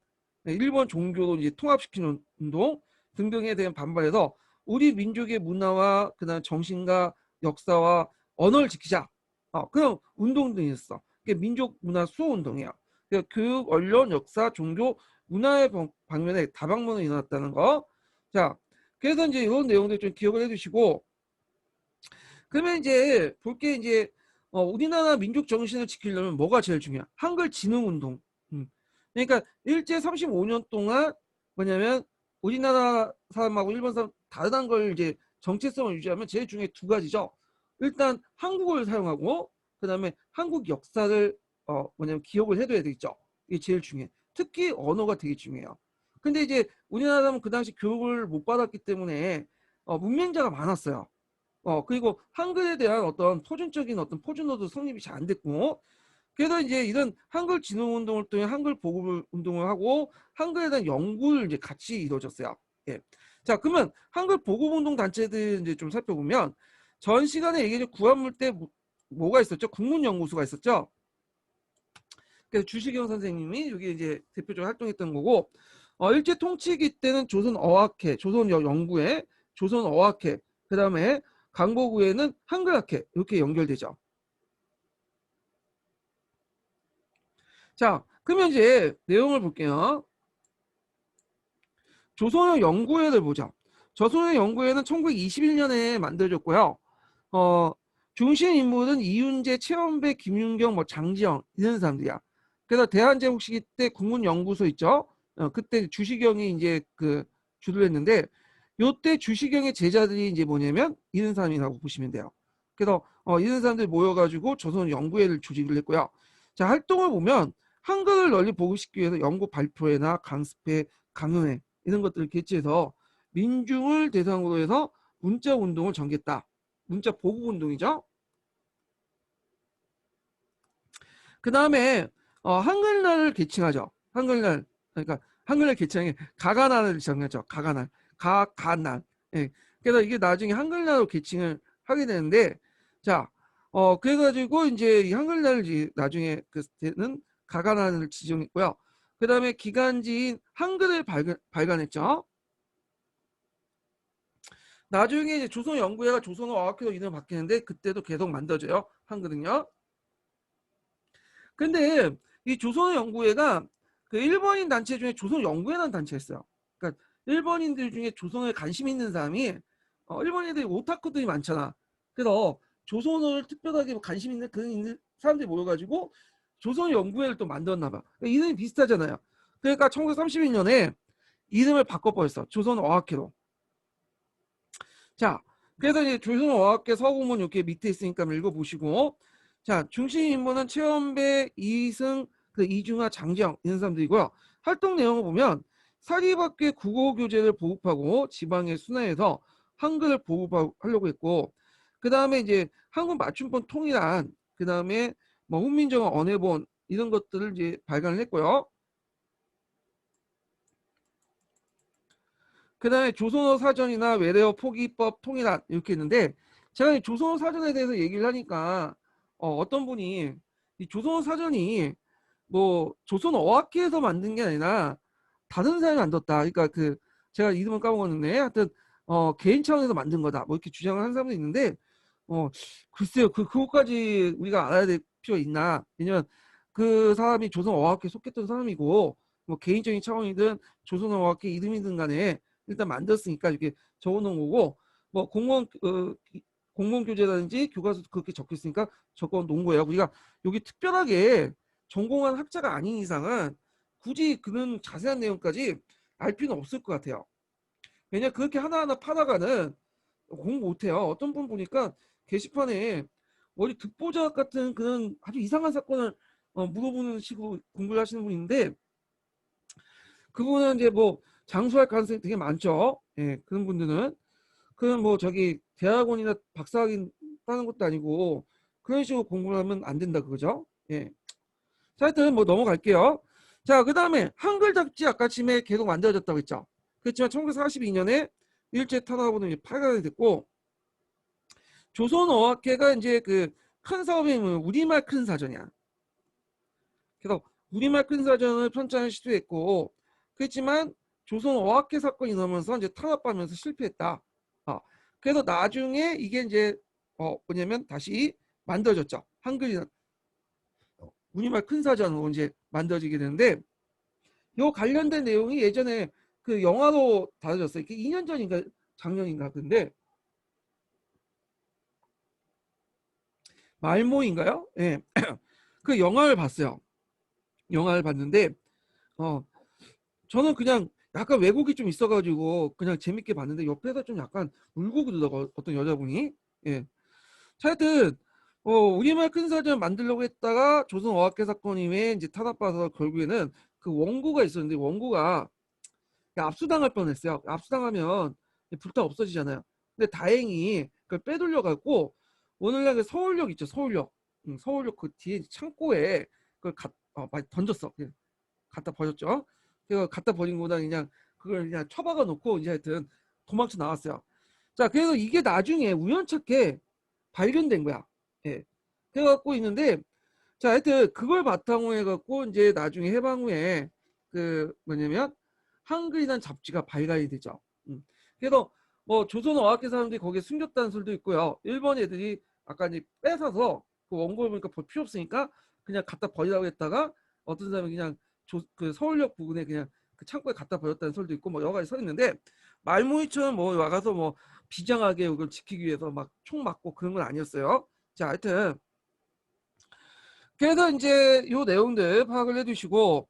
일본 종교로 이제 통합시키는 운동 등등에 대한 반발에서 우리 민족의 문화와 그다음 정신과 역사와 언어를 지키자. 그런 운동도 있었어. 그게 민족 문화 수호 운동이야. 그러니까 교육, 언론, 역사, 종교, 문화의 방면에 다방면으로 일어났다는 거. 자, 그래서 이제 이런 내용들 좀 기억을 해두시고, 그러면 이제 볼게 이제 우리나라 민족 정신을 지키려면 뭐가 제일 중요해? 한글 지능 운동. 그러니까 일제 35년 동안 뭐냐면 우리나라 사람하고 일본 사람 다르다는 걸 이제 정체성을 유지하면 제일 중요해 두 가지죠. 일단 한국어를 사용하고 그다음에 한국 역사를 뭐냐면 기억을 해둬야 되겠죠. 이게 제일 중요해. 특히 언어가 되게 중요해요. 근데 이제 우리나라 사람은 그 당시 교육을 못 받았기 때문에 문맹자가 많았어요. 그리고 한글에 대한 어떤 표준적인 어떤 표준어도 성립이 잘 안 됐고, 그래서 이제 이런 한글 지능 운동을 통해 한글 보급 운동을 하고 한글에 대한 연구를 이제 같이 이루어졌어요. 예. 자, 그러면 한글 보급 운동 단체들 이제 좀 살펴보면 전 시간에 얘기했죠. 구한물 때 뭐가 있었죠? 국문연구소가 있었죠. 그래서 주시경 선생님이 여기 이제 대표적으로 활동했던 거고, 일제 통치기 때는 조선어학회, 조선연구회, 조선어학회, 그 다음에 강보구에는 한글학회 이렇게 연결되죠. 자, 그러면 이제 내용을 볼게요. 조선의 연구회를 보자. 조선의 연구회는 1921년에 만들어졌고요. 어, 중심 인물은 이윤재, 최원배, 김윤경, 뭐 장지영 이런 사람들이야. 그래서 대한제국 시기 때 국문연구소 있죠. 그때 주시경이 이제 그 주도를 했는데 요때 주시경의 제자들이 이제 뭐냐면 이런 사람이라고 보시면 돼요. 그래서 이런 사람들이 모여가지고 조선 연구회를 조직을 했고요. 자, 활동을 보면 한글을 널리 보급시키기 위해서 연구 발표회나 강습회, 강연회 이런 것들을 개최해서 민중을 대상으로 해서 문자 운동을 전개했다. 문자 보급 운동이죠. 그 다음에 한글날을 개칭하죠. 한글날 그러니까 한글날 개칭이 가가날을 정했죠. 가가날, 가가날. 예. 그래서 이게 나중에 한글날로 개칭을 하게 되는데, 자, 그래가지고 이제 이 한글날을 나중에 그때는 가가날을 지정했고요. 그 다음에 기간지인 한글을 발간했죠. 나중에 이제 조선연구회가 조선어학회로 이름을 바뀌는데 그때도 계속 만들어져요. 한글은요. 근데 이 조선연구회가 그 일본인 단체 중에 조선연구회라는 단체가 있어요. 그러니까 일본인들 중에 조선에 관심 있는 사람이 일본인들이 오타쿠들이 많잖아. 그래서 조선을 특별하게 관심 있는 그런 사람들이 모여가지고 조선연구회를 또 만들었나 봐. 그러니까 이름이 비슷하잖아요. 그러니까 1931년에 이름을 바꿔버렸어. 조선어학회로. 자, 그래서 이제 조선어학회 서구문 이렇게 밑에 있으니까 한번 읽어보시고, 자, 중심 인물은 최원배, 이승, 그 이중하, 장지영 이런 사람들이고요. 활동 내용을 보면 사립학교의 국어 교재를 보급하고 지방에 순회해서 한글을 보급하려고 했고, 그 다음에 이제 한국 맞춤본 통일안, 그 다음에 뭐 훈민정음 언해본 이런 것들을 이제 발간을 했고요. 그 다음에 조선어 사전이나 외래어 포기법 통일안 이렇게 있는데 제가 이 조선어 사전에 대해서 얘기를 하니까 떤 분이 이 조선어 사전이 뭐 조선어학회에서 만든 게 아니라 다른 사람이 만들었다. 그러니까 그 제가 이름은 까먹었는데 하여튼 개인 차원에서 만든 거다. 뭐 이렇게 주장을 하는 사람도 있는데 어 글쎄요 그것까지 우리가 알아야 될 필요가 있나? 왜냐면 그 사람이 조선어학회에 속했던 사람이고 뭐 개인적인 차원이든 조선어학회 이름이든 간에 일단 만들었으니까 이렇게 적어놓은 거고 뭐 공무원 교재라든지 교과서도 그렇게 적혀 있으니까 적어 놓은 거예요. 우리가 여기 특별하게 전공한 학자가 아닌 이상은 굳이 그런 자세한 내용까지 알 필요는 없을 것 같아요. 왜냐 그렇게 하나하나 파다가는 공부 못해요. 어떤 분 보니까 게시판에 어디 듣보잡 같은 그런 아주 이상한 사건을 물어보는 식으로 공부를 하시는 분인데 그분은 이제 뭐 장수할 가능성이 되게 많죠. 예, 그런 분들은. 그건 뭐 저기 대학원이나 박사학위 따는 것도 아니고 그런 식으로 공부를 하면 안 된다 그거죠. 예. 자, 하여튼 뭐 넘어갈게요. 자, 그 다음에 한글 잡지 아까 침에 계속 만들어졌다고 했죠. 그렇지만 1942년에 일제 탄압으로 이제 파견이 됐고 조선어학회가 이제 그 큰 사업이 우리말 큰 사전이야. 그래서 우리말 큰 사전을 편찬을 시도했고 그렇지만 조선어학회 사건이 나면서 이제 탄압받으면서 실패했다. 그래서 나중에 이게 이제 뭐냐면 다시 만들어졌죠. 한글이나 우리말 큰 사전으로 이제 만들어지게 되는데 요 관련된 내용이 예전에 그 영화로 다뤄졌어요. 이게 2년 전인가 작년인가 근데 말모인가요? 예. 그 영화를 봤어요. 영화를 봤는데 어 저는 그냥 약간 왜곡이 좀 있어가지고 그냥 재밌게 봤는데 옆에서 좀 약간 울고 그러더라고 어떤 여자분이. 예. 자, 하여튼 우리말 큰 사전 만들려고 했다가 조선어학회 사건 이후에 이제 탄압받아서 결국에는 그 원고가 있었는데 원고가 압수당할 뻔했어요. 압수당하면 불타 없어지잖아요. 근데 다행히 그걸 빼돌려 갖고 오늘날 그 서울역 있죠. 서울역. 서울역 그 뒤에 창고에 그걸 많이 던졌어. 갖다 버렸죠. 그래서 갖다 버린 거보다 그냥 그걸 그냥 처박아 놓고 이제 하여튼 도망쳐 나왔어요. 자, 그래서 이게 나중에 우연찮게 발견된 거야. 예. 그래갖고 있는데, 자, 하여튼 그걸 바탕으로 해갖고 이제 나중에 해방 후에 그 뭐냐면 한글이라는 잡지가 발간이 되죠. 그래서 뭐 조선어학회 사람들이 거기에 숨겼다는 소리도 있고요. 일본 애들이 아까 이제 뺏어서 그 원고를 보니까 볼 필요 없으니까 그냥 갖다 버리라고 했다가 어떤 사람이 그냥 그 서울역 부근에 그냥 그 창고에 갖다 버렸다는 소리도 있고 뭐 여러 가지 서 있는데 말모이처럼 뭐 와가서 뭐 비장하게 이걸 지키기 위해서 막 총 맞고 그런 건 아니었어요. 자, 하여튼 그래서 이제 요 내용들 파악을 해두시고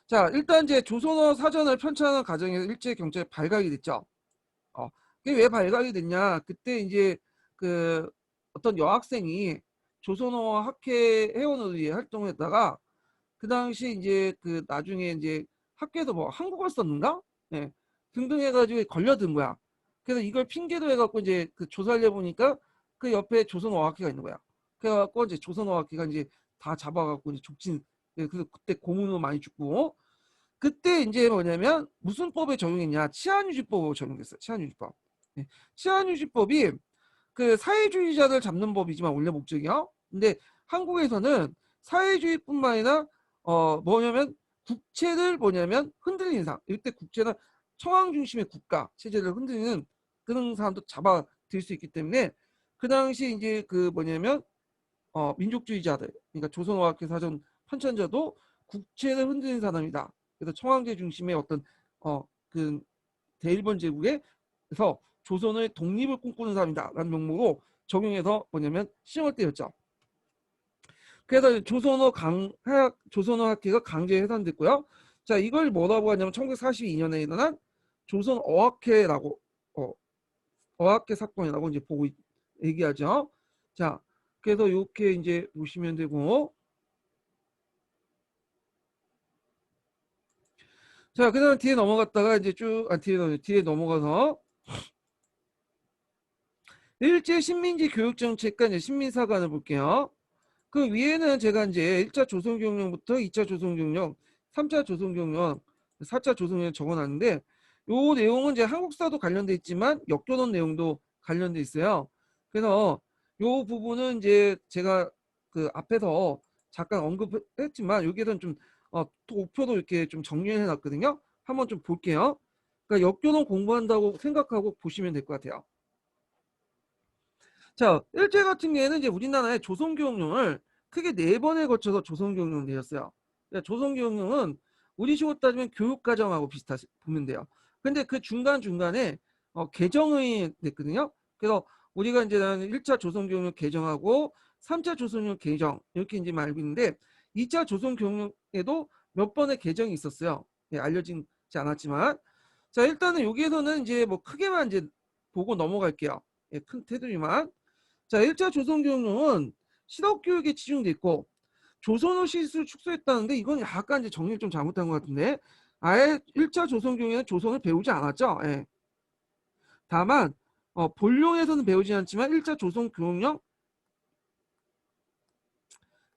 자, 일단 이제 조선어 사전을 편찬하는 과정에서 일제 경제에 발각이 됐죠. 그게 왜 발각이 됐냐? 그때 이제 그 어떤 여학생이 조선어 학회 회원으로 활동을 했다가 그 당시 이제 그 나중에 이제 학교에서 뭐 한국어를 썼는가? 예. 등등 해가지고 걸려든 거야. 그래서 이걸 핑계로 해갖고 이제 그 조사를 해보니까 그 옆에 조선어학회가 있는 거야. 그래갖고 이제 조선어학회가 이제 다 잡아갖고 이제 족친. 예, 그래서 그때 고문도 많이 죽고 그때 이제 뭐냐면 무슨 법에 적용했냐? 치안유지법으로 적용됐어요. 치안유지법. 예. 치안유지법이 그 사회주의자들 잡는 법이지만 원래 목적이요. 근데 한국에서는 사회주의뿐만 아니라 뭐냐면 국채를 뭐냐면 흔들리는 사람. 이때 국채는 청왕 중심의 국가 체제를 흔들리는 그런 사람도 잡아들 수 있기 때문에 그 당시 이제 그 뭐냐면 민족주의자들 그러니까 조선어학회 사전 편찬자도 국채를 흔드는 사람이다. 그래서 청황제 중심의 어떤 그 대일본 제국에서 조선의 독립을 꿈꾸는 사람이다라는 명목으로 적용해서 뭐냐면 시험을 때렸죠. 그래서 조선어 학회가 강제 해산됐고요. 자, 이걸 뭐라고 하냐면 1942년에 일어난 조선어학회라고 어학회 사건이라고 이제 보고 얘기하죠. 자, 그래서 이렇게 이제 보시면 되고 자, 그다음 뒤에 넘어갔다가 이제 뒤에 넘어가서 일제 식민지 교육 정책과 이제 식민사관을 볼게요. 그 위에는 제가 이제 1차 조선경영부터 2차 조선경영, 3차 조선경영, 4차 조선경영 적어놨는데 요 내용은 이제 한국사도 관련돼 있지만 역겨놓은 내용도 관련돼 있어요. 그래서 요 부분은 이제 제가 그 앞에서 잠깐 언급했지만 여기에서는 좀 도표도 이렇게 좀 정리해 놨거든요. 한번 좀 볼게요. 그러니까 역겨놓은 공부한다고 생각하고 보시면 될 것 같아요. 자, 일제 같은 경우에는 이제 우리나라의 조선교육령을 크게 4번에 거쳐서 조선교육령을 내렸어요. 그러니까 조선교육령은 우리식으로 따지면 교육과정하고 비슷하시 보면 돼요. 근데 그 중간중간에 개정이 됐거든요. 그래서 우리가 이제 1차 조선교육령 개정하고 3차 조선교육령 개정 이렇게 이제 알고 있는데 2차 조선교육령에도 몇 번의 개정이 있었어요. 예, 알려지지 않았지만 자, 일단은 여기에서는 이제 뭐 크게만 이제 보고 넘어갈게요. 예, 큰 테두리만. 자, 1차 조선교육령은 실업교육에 치중돼 있고 조선어 시술을 축소했다는데 이건 약간 이제 정리를 좀 잘못한 것 같은데 아예 1차 조선교육에는 조선을 배우지 않았죠. 예. 다만 본령에서는 배우지 않지만 1차 조선 교육령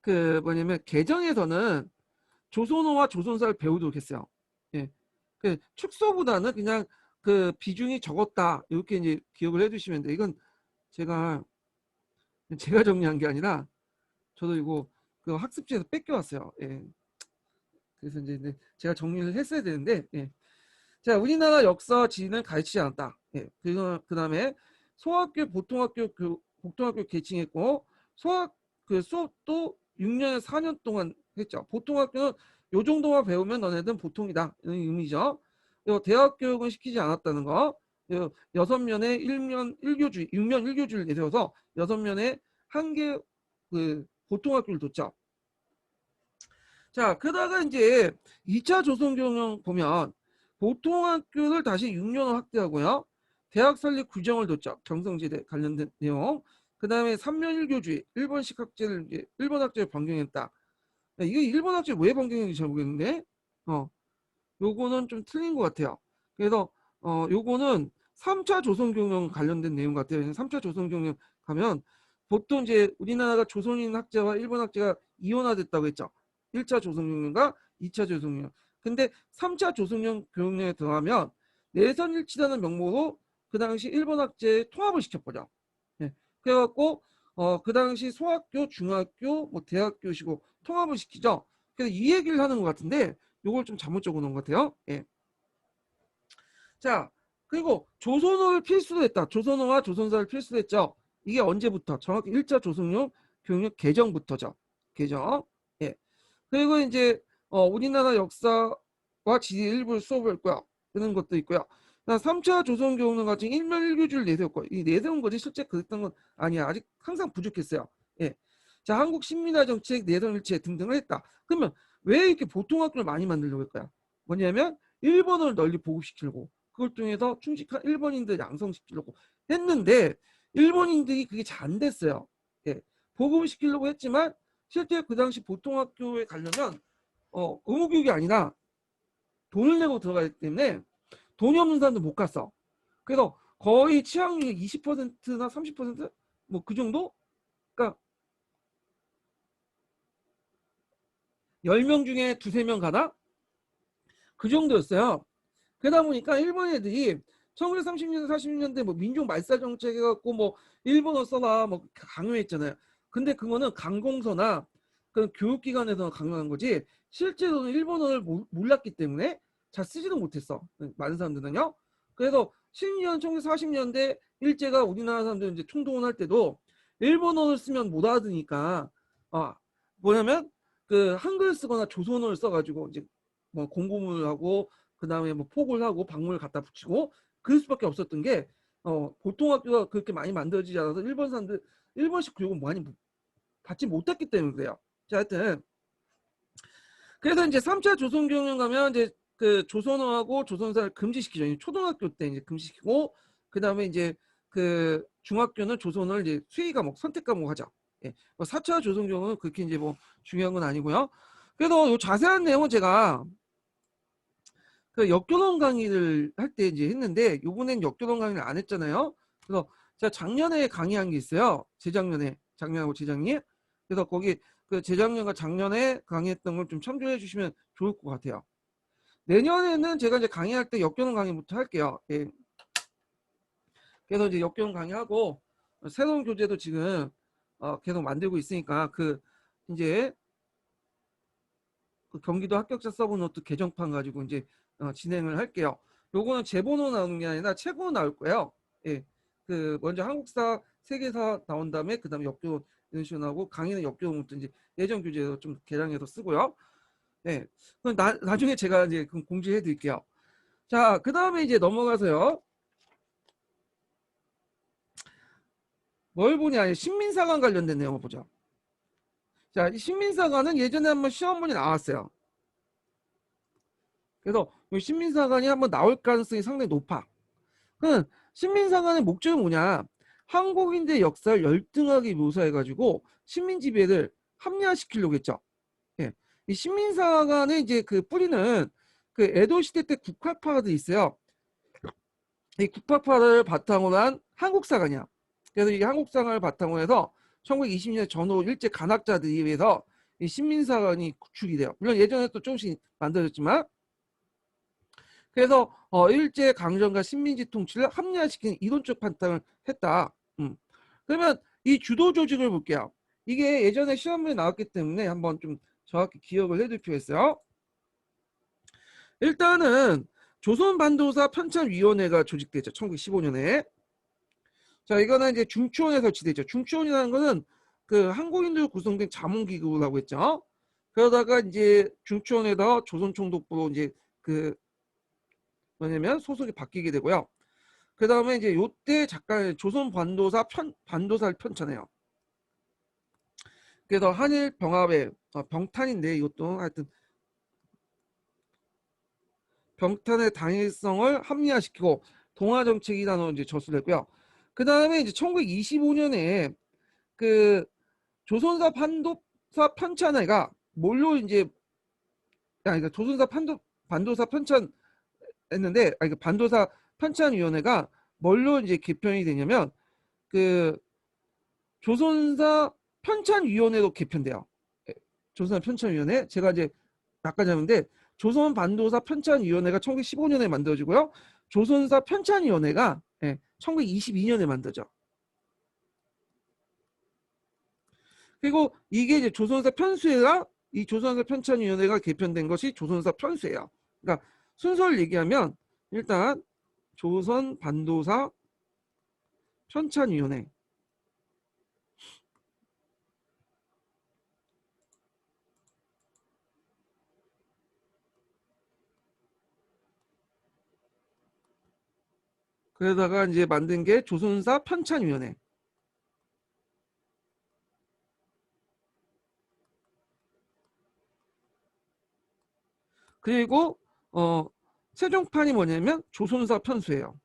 그 뭐냐면 개정에서는 조선어와 조선사를 배우도록 했어요. 예. 그 축소보다는 그냥 그 비중이 적었다. 이렇게 이제 기억을 해두시면 돼. 이건 제가 정리한 게 아니라 저도 이거 그 학습지에서 뺏겨왔어요. 예. 그래서 이제 제가 정리를 했어야 되는데, 예. 자, 우리나라 역사 지리는 가르치지 않았다. 예. 그 다음에 소학교, 보통학교 개칭했고, 수업도 6년에 4년 동안 했죠. 보통학교는 요 정도만 배우면 너네들은 보통이다. 이런 의미죠. 대학 교육은 시키지 않았다는 거. 6면에 1년 1교주, 6년 1교주를 내세워서 6면에 한 개 그 보통학교를 뒀죠. 자, 그러다가 이제 2차 조선경영 보면 보통학교를 다시 6년을 확대하고요. 대학 설립 규정을 뒀죠. 경성지대 관련된 내용. 그 다음에 3면 1교주의 일본식 학제를 이제 일본 학제를 변경했다. 이게 일본 학제 왜 변경했는지 잘 모르겠는데, 요거는 좀 틀린 것 같아요. 그래서 요거는 3차 조선경영 관련된 내용 같아요. 3차 조선경영 가면 보통 이제 우리나라가 조선인 학제와 일본 학제가 이원화됐다고 했죠. 1차 조선경영과 2차 조선경영. 근데 3차 조선경영에 들어가면 내선일치라는 명목으로 그 당시 일본 학제에 통합을 시켜버려. 예. 그래갖고 그 당시 소학교, 중학교, 뭐 대학교시고 통합을 시키죠. 그래서 이 얘기를 하는 것 같은데 요걸 좀 잘못 적어 놓은 것 같아요. 예. 자, 그리고 조선어를 필수로 했다. 조선어와 조선사를 필수로 했죠. 이게 언제부터? 정확히 1차 조선용 교육령 개정부터죠. 개정. 예. 그리고 이제 우리나라 역사와 지리 일부 수업을 했고요. 그런 것도 있고요. 3차 조선 교육령 같은 1면 1교주를 내세웠고, 이 내세운 거지 실제 그랬던 건 아니야. 아직 항상 부족했어요. 예. 자, 한국 신민화 정책, 내선일체 등등을 했다. 그러면 왜 이렇게 보통학교를 많이 만들려고 할까요? 뭐냐면 일본어를 널리 보급시키려고, 그걸 통해서 충직한 일본인들 양성시키려고 했는데 일본인들이 그게 잘 안 됐어요. 예. 보급을 시키려고 했지만 실제 그 당시 보통학교에 가려면 의무교육이 아니라 돈을 내고 들어가기 때문에 돈이 없는 사람도 못 갔어. 그래서 거의 취학률이 20%나 30%뭐 그 정도? 그러니까 10명 중에 두세 명 가다? 그 정도였어요. 그러다 보니까 일본 애들이 1930년대 40년대 뭐 민족 말살 정책 해갖고 뭐 일본어 써라 뭐 강요했잖아요. 근데 그거는 강공서나 그런 교육기관에서 강요한 거지 실제로는 일본어를 몰랐기 때문에 잘 쓰지도 못했어. 많은 사람들은요. 그래서 10년 1940년대 일제가 우리나라 사람들 이제 총동원할 때도 일본어를 쓰면 못 알아듣니까 뭐냐면 그 한글 쓰거나 조선어를 써가지고 이제 뭐 공부를 하고 그 다음에 뭐 폭을 하고 방문을 갖다 붙이고 그럴 수밖에 없었던 게 보통 학교가 그렇게 많이 만들어지지 않아서 일본 사람들 일본식 교육을 많이 받지 못했기 때문에 그래요. 자, 하여튼 그래서 이제 3차 조선경영 가면 이제 그 조선어하고 조선사를 금지시키죠. 초등학교 때 이제 금지시키고 그 다음에 이제 그 중학교는 조선어를 이제 수의 과목, 선택 과목 하죠. 예. 4차 조선경영은 그렇게 이제 뭐 중요한 건 아니고요. 그래서 요 자세한 내용은 제가 그 역교동 강의를 할 때 이제 했는데 요번엔 역교동 강의를 안 했잖아요. 그래서 제가 작년에 강의한 게 있어요. 작년하고 재작년. 그래서 거기 그 재작년과 작년에 강의했던 걸 좀 참조해 주시면 좋을 것 같아요. 내년에는 제가 이제 강의할 때 역교동 강의부터 할게요. 예. 그래서 이제 역교동 강의하고 새로운 교재도 지금 계속 만들고 있으니까 그 이제 그 경기도 합격자 서브노트 개정판 가지고 이제 진행을 할게요. 요거는 제본으로 나오는 게 아니라 책으로 나올 거예요. 예. 그 먼저 한국사, 세계사 나온 다음에 그다음에 역교 이런 식으로 나오고 강의는 역교부터 이제 예전 교재로 좀 개량해서 쓰고요. 네. 그럼 나중에 제가 이제 공지해 드릴게요. 자, 그다음에 이제 넘어가서요. 뭘 보냐? 신민사관 관련된 내용을 보죠. 자, 이 신민사관은 예전에 한번 시험문이 나왔어요. 그래서 신민사관이 한번 나올 가능성이 상당히 높아. 그럼 신민사관의 목적이 뭐냐? 한국인들의 역사를 열등하게 묘사해가지고 식민지배를 합리화시키려고 했죠. 예. 이 신민사관의 이제 그 뿌리는 그 에도 시대 때 국화파가 있어요. 이 국화파를 바탕으로 한 한국사관이야. 그래서 이 한국사관을 바탕으로 해서 1920년 전후 일제 간학자들에 의해서 이 신민사관이 구축이 돼요. 물론 예전에 또 조금씩 만들어졌지만, 그래서 일제 강점과 식민지 통치를 합리화시키는 이론적 판단을 했다. 그러면 이 주도 조직을 볼게요. 이게 예전에 시험에 나왔기 때문에 한번 좀 정확히 기억을 해둘 필요가 있어요. 일단은 조선반도사 편찬위원회가 조직되죠. 1915년에. 자, 이거는 이제 중추원에 설치되죠. 중추원이라는 거는 그 한국인들 구성된 자문기구라고 했죠. 그러다가 이제 중추원에다 조선총독부로 이제 그 뭐냐면 소속이 바뀌게 되고요. 그 다음에 이제 요때 잠깐 반도사를 편찬해요. 그래서 한일 병합의 병탄인데 이것도 하여튼 병탄의 당일성을 합리화시키고 동아 정책이라는 이제 저술을 했고요. 그 다음에 이제 1925년에 그 조선사 반도사 편찬회가 뭘로 이제 그러니까 반도사 편찬 했는데 그 반도사 편찬위원회가 뭘로 이제 개편이 되냐면 그 조선사 편찬위원회로 개편돼요. 조선사 편찬위원회 제가 이제 아까 잡은데 조선 반도사 편찬위원회가 1915년에 만들어지고요. 조선사 편찬위원회가 1922년에 만들어져. 그리고 이게 이제 조선사 편수회가 이 조선사 편찬위원회가 개편된 것이 조선사 편수회예요. 그러니까 순서를 얘기하면 일단 조선 반도사 편찬위원회. 그러다가 이제 만든 게 조선사 편찬위원회. 그리고 세종판이 뭐냐면 조선사 편수예요.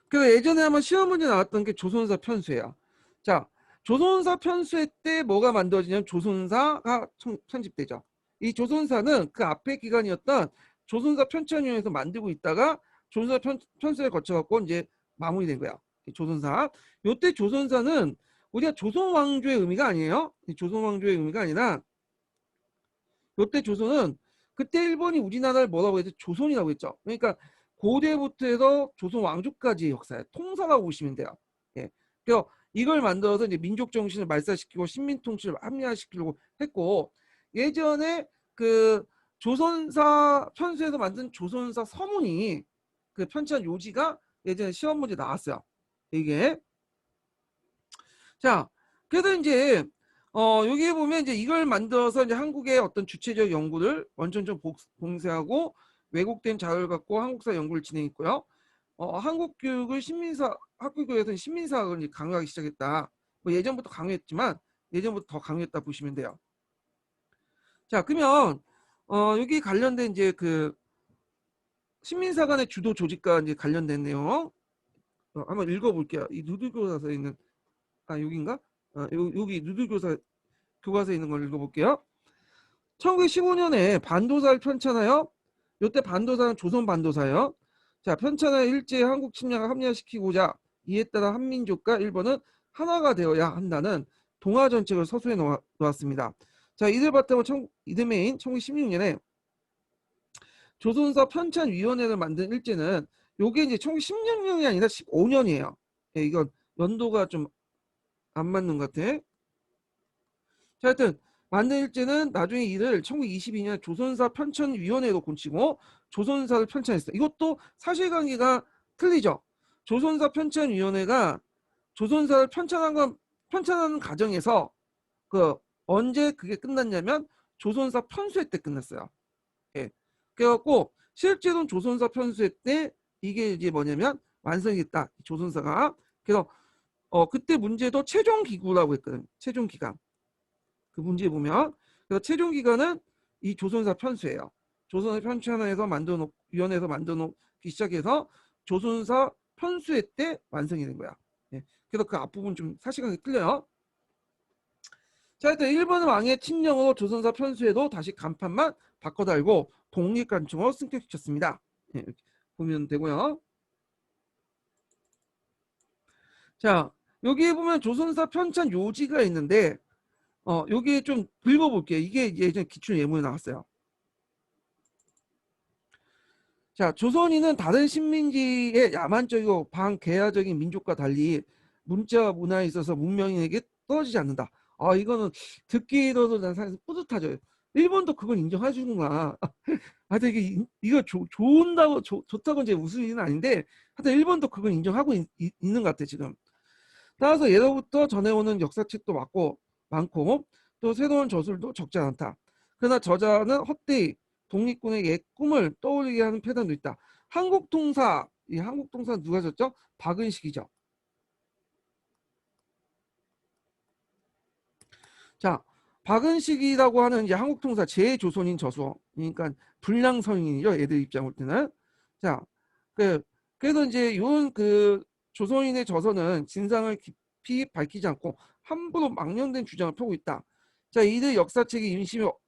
그래서 예전에 한번 시험 문제 나왔던 게 조선사 편수예요. 자, 조선사 편수회 때 뭐가 만들어지냐면 조선사가 편집되죠. 이 조선사는 그 앞에 기간이었던 조선사 편찬위원회에서 만들고 있다가 조선사 편수에 거쳐갖고 이제 마무리된 거야. 조선사. 요때 조선사는 우리가 조선 왕조의 의미가 아니에요. 조선 왕조의 의미가 아니라 요때 조선은 그때 일본이 우리나라를 뭐라고 해서 조선이라고 했죠. 그러니까 고대부터 해서 조선 왕조까지의 역사에 통사라고 보시면 돼요. 예. 그래서 이걸 만들어서 이제 민족 정신을 말살시키고 식민 통치를 합리화시키려고 했고 예전에 그 조선사 편수에서 만든 조선사 서문이 그 편찬 요지가 예전에 시험 문제 나왔어요. 이게 자 그래서 이제 여기에 보면 이제 이걸 만들어서 이제 한국의 어떤 주체적 연구를 완전 좀 봉쇄하고 왜곡된 자료를 갖고 한국사 연구를 진행했고요. 한국 교육을 학교 교육에서는 신민사학을 이제 강요하기 시작했다. 뭐 예전부터 강요했지만 예전부터 더 강요했다 보시면 돼요. 자, 그러면 여기 관련된 이제 그 신민사관의 주도 조직과 이제 관련된 내용 한번 읽어볼게요. 이 누드교사서에 있는 여기인가? 여기 누드교사 교과서에 있는 걸 읽어볼게요. 1915년에 반도사를 편찬하여 이때 반도사는 조선 반도사예요. 자, 편찬하여 일제의 한국 침략을 합리화시키고자 이에 따라 한민족과 일본은 하나가 되어야 한다는 동아 정책을 서술해 놓았습니다. 자, 이들 바탕으로 이듬해인 1916년에 조선사 편찬위원회를 만든 일제는 요게 이제 1916년이 아니라 15년이에요. 예, 이건 연도가 좀 안 맞는 것 같아. 자, 하여튼 만든 일제는 나중에 이를 1922년 조선사 편찬위원회로 고치고 조선사를 편찬했어요. 이것도 사실관계가 틀리죠. 조선사 편찬위원회가 조선사를 편찬하는 과정에서 그 언제 그게 끝났냐면 조선사 편수회 때 끝났어요. 예. 그래갖고 실제로는 조선사 편수회 때 이게 이제 뭐냐면 완성이 됐다. 조선사가. 그래서 그때 문제도 최종기구라고 했거든. 최종기간. 그 문제 보면 그래서 최종기간은 이 조선사 편수예요. 조선사 편찬에서 위원회에서 만들어놓기 시작해서 조선사 편수회 때 완성이 된 거야. 예. 그래서 그 앞부분 좀 사실관계 틀려요. 자, 일단 일본 왕의 침령으로 조선사 편수에도 다시 간판만 바꿔달고 독립관청으로 승격시켰습니다. 예, 이렇게 보면 되고요. 자, 여기에 보면 조선사 편찬 요지가 있는데 여기 좀 긁어볼게요. 이게 예전에 기출 예문에 나왔어요. 자, 조선인은 다른 식민지의 야만적이고 반개화적인 민족과 달리 문자와 문화에 있어서 문명인에게 떨어지지 않는다. 아, 이거는 듣기로도 난 사실 뿌듯하죠. 일본도 그걸 인정해 주는구나. 하여튼 이거 좋은다고 좋다고 이제 무슨 일은 아닌데 하여튼 일본도 그걸 인정하고 있는 것 같아 지금. 따라서 예로부터 전해오는 역사책도 많고 또 새로운 저술도 적지 않다. 그러나 저자는 헛되이 독립군의 옛 꿈을 떠올리게 하는 패턴도 있다. 한국통사, 이 한국통사 누가 졌죠? 박은식이죠. 자, 박은식이라고 하는 이제 한국통사 제조선인 저수, 그러니까 불량성인이죠. 애들 입장 볼 때는. 자, 그래서 이제 이런 조선인의 저서는 진상을 깊이 밝히지 않고 함부로 망령된 주장을 펴고 있다. 자, 이들 역사책의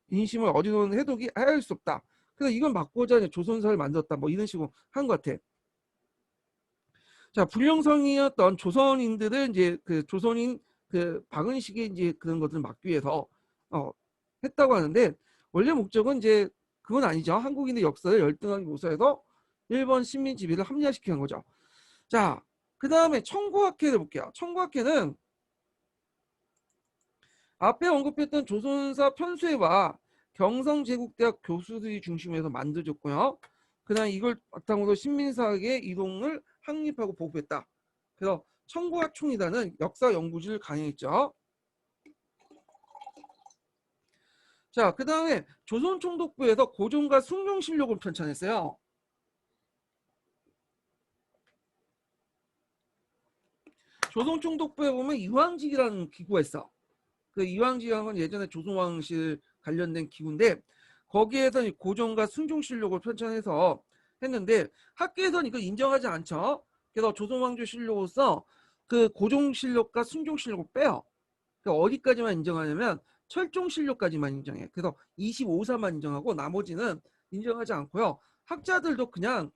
인심을 어디로는 해독이 하할 수 없다. 그래서 이걸 막고자 이제 조선사를 만들었다. 뭐 이런 식으로 한 것 같아. 자, 불령성이었던 조선인들은 이제 조선인 박은식의 이제 그런 것들을 막기 위해서 했다고 하는데 원래 목적은 이제 그건 아니죠. 한국인의 역사를 열등하게 묘사해서 일본 식민 지배를 합리화시키는 거죠. 자, 그 다음에 청구학회를 볼게요. 청구학회는 앞에 언급했던 조선사 편수회와 경성제국대학 교수들이 중심에서 만들어졌고요. 그 다음 이걸 바탕으로 신민사학의 이동을 확립하고 보급했다. 그래서 청구학총이라는 역사 연구지를 강행했죠. 자, 그 다음에 조선총독부에서 고종과 숭룡실록을 편찬했어요. 조선총독부에 보면 이황직이라는 기구가 있어. 그 이황직이라는 건 예전에 조선왕실 관련된 기구인데 거기에서 고종과 숭종실록을 편찬해서 했는데 학계에서는 이거 인정하지 않죠. 그래서 조선왕조실록으로서 그 고종실록과 숭종실록을 빼요. 그러니까 어디까지만 인정하냐면 철종실록까지만 인정해. 그래서 25사만 인정하고 나머지는 인정하지 않고요. 학자들도 그냥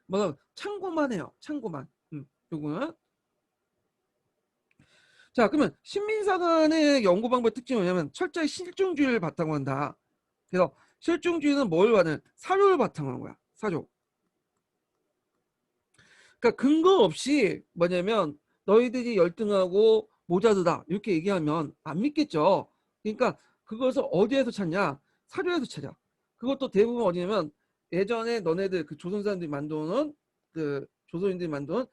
뭐 참고만 해요. 참고만. 요거는. 자, 그러면 신민사관의 연구 방법의 특징이 뭐냐면 철저히 실증주의를 바탕으로 한다. 그래서 실증주의는 뭘 하는? 사료를 바탕으로 하는 거야. 사료. 그러니까 근거 없이 뭐냐면 너희들이 열등하고 모자르다 이렇게 얘기하면 안 믿겠죠. 그러니까 그것을 어디에서 찾냐? 사료에서 찾아. 그것도 대부분 어디냐면 예전에 너네들 조선 사람들이 만드는 조선인들이 만드는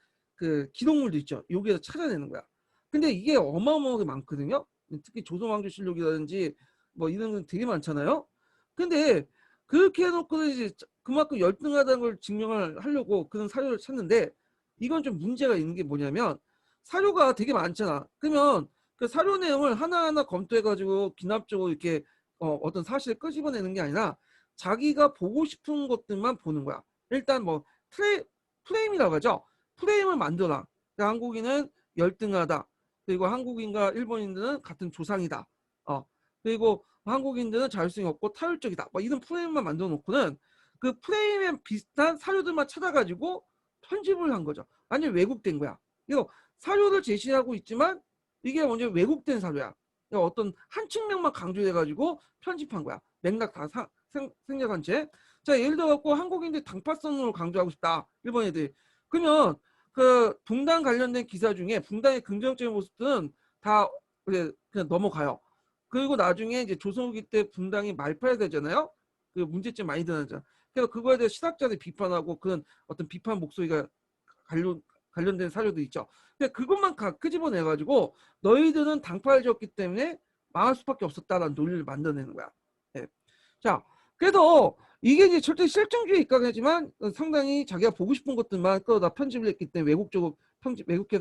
기록물도 있죠. 여기에서 찾아내는 거야. 근데 이게 어마어마하게 많거든요. 특히 조선왕조실록이라든지 뭐 이런 건 되게 많잖아요. 근데 그렇게 해놓고 이제 그만큼 열등하다는 걸 증명을 하려고 그런 사료를 찾는데 이건 좀 문제가 있는 게 뭐냐면 사료가 되게 많잖아. 그러면 그 사료 내용을 하나하나 검토해가지고 기납적으로 이렇게 어떤 사실을 끄집어내는 게 아니라 자기가 보고 싶은 것들만 보는 거야. 일단 뭐 프레임이라고 하죠. 프레임을 만들어라. 그러니까 한국인은 열등하다. 그리고 한국인과 일본인들은 같은 조상이다. 그리고 한국인들은 자율성이 없고 타율적이다. 뭐 이런 프레임만 만들어 놓고는 그 프레임에 비슷한 사료들만 찾아가지고 편집을 한 거죠. 아니면 왜곡된 거야. 이거 사료를 제시하고 있지만 이게 먼저 왜곡된 사료야. 어떤 한 측면만 강조해가지고 편집한 거야. 맥락 다 생략한 채. 자, 예를 들어갖고 한국인들 당파성을 강조하고 싶다. 일본 애들. 그러면 붕당 관련된 기사 중에 붕당의 긍정적인 모습들은 다 그냥 넘어가요. 그리고 나중에 이제 조선 후기 때 붕당이 말파야 되잖아요. 그 문제점 많이 드러나잖아. 그래서 그거에 대해 시각자들이 비판하고 그런 어떤 비판 목소리가 관련된 사료도 있죠. 근데 그것만 끄집어내가지고 너희들은 당파를 줬기 때문에 망할 수밖에 없었다라는 논리를 만들어내는 거야. 네. 자, 그래도 이게 이제 절대 실증주의 입각이지만 상당히 자기가 보고 싶은 것들만 끌어다 편집을 했기 때문에 왜곡해서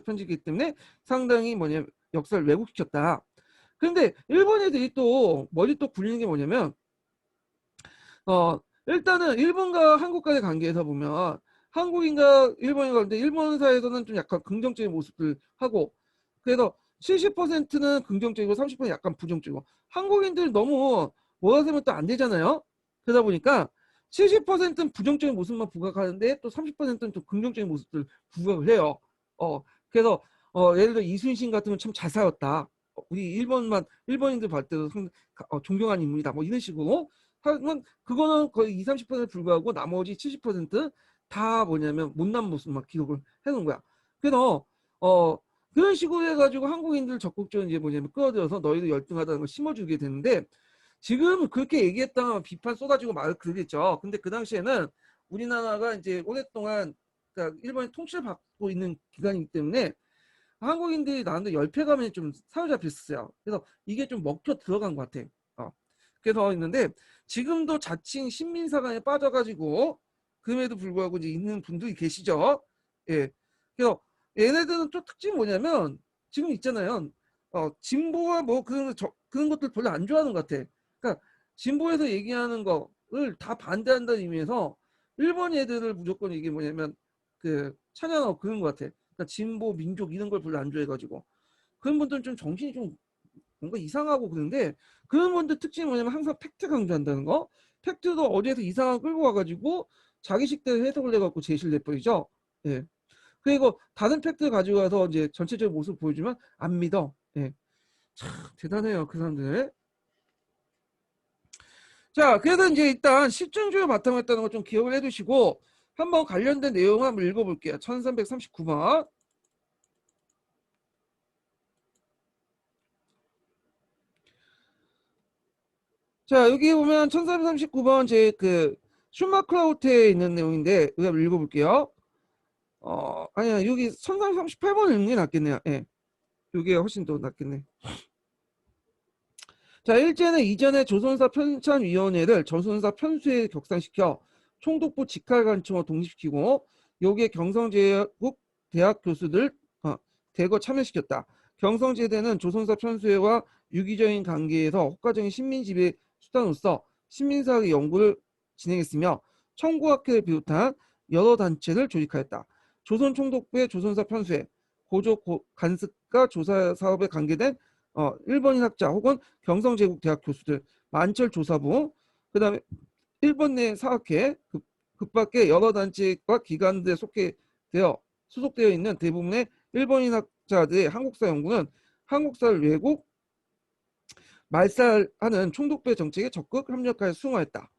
편집했기 때문에 상당히 역사를 왜곡시켰다. 근데 일본 애들이 또 머리 또 굴리는 게 뭐냐면 일단은 일본과 한국 간의 관계에서 보면 한국인과 일본인과 근데 일본사에서는 좀 약간 긍정적인 모습을 하고 그래서 70%는 긍정적이고 30% 약간 부정적이고 한국인들 너무 몰아세면 또 안 되잖아요. 그러다 보니까 70%는 부정적인 모습만 부각하는데 또 30%는 또 긍정적인 모습들 부각을 해요. 그래서 예를 들어 이순신 같은 건 참 잘 싸웠다. 우리 일본인들 볼 때도 존경하는 인물이다. 뭐 이런 식으로 하면 그거는 거의 20, 30%에 불과하고 나머지 70%다 뭐냐면 못난 모습만 기록을 해놓은 거야. 그래서 그런 식으로 해가지고 한국인들 적극적으로 이제 뭐냐면 끌어들여서 너희도 열등하다는 걸 심어주게 되는데 지금 그렇게 얘기했다가 비판 쏟아지고 말 그러겠죠. 근데 그 당시에는 우리나라가 이제 오랫동안 그러니까 일본의 통치를 받고 있는 기간이기 때문에 한국인들이 나한테 열패감에 좀 사로잡혔어요. 그래서 이게 좀 먹혀 들어간 것 같아. 그래서 있는데 지금도 자칭 신민사관에 빠져가지고 그럼에도 불구하고 이제 있는 분들이 계시죠. 예. 그래서 얘네들은 또 특징이 뭐냐면 지금 있잖아요. 진보와 뭐 그런 것들 별로 안 좋아하는 것 같아. 그러니까 진보에서 얘기하는 거를 다 반대한다는 의미에서 일본 애들을 무조건 이게 뭐냐면 그 찬양하고 그런 것 같아. 그러니까 진보 민족 이런 걸 별로 안 좋아해가지고 그런 분들은 좀 정신이 좀 뭔가 이상하고 그런데 그런 분들 특징이 뭐냐면 항상 팩트 강조한다는 거. 팩트도 어디에서 이상한 거 끌고 와가지고 자기 식대로 해석을 해갖고 제시를 내버리죠. 예. 그리고 다른 팩트 가지고 와서 이제 전체적인 모습을 보여주면 안 믿어. 예. 참 대단해요 그 사람들. 자, 그래서 이제 일단 실증주의 바탕을 했다는 걸 좀 기억을 해두시고 한번 관련된 내용을 한번 읽어볼게요. 1339번. 자, 여기 보면 1339번 제 그 슈마크라우트에 있는 내용인데 우리가 읽어볼게요. 아니야, 여기 1338번 읽는 게 낫겠네요. 예. 이게 훨씬 더 낫겠네. 자, 일제는 이전에 조선사 편찬위원회를 조선사 편수에 격상시켜 총독부 직할관청으로 독립시키고 여기에 경성제국 대학 교수들 대거 참여시켰다. 경성제대는 조선사 편수회와 유기적인 관계에서 효과적인 신민지배 수단으로서 신민사학의 연구를 진행했으며 청구학회를 비롯한 여러 단체를 조직하였다. 조선총독부의 조선사 편수회, 고조 간습과 조사 사업에 관계된 일본인 학자 혹은 경성제국대학 교수들, 만철조사부, 그다음에 일본 내 사학회, 그밖에 여러 단체과 기관들에 소속되어 있는 대부분의 일본인 학자들의 한국사 연구는 한국사를 외국 말살하는 총독부의 정책에 적극 협력하여 수용하였다.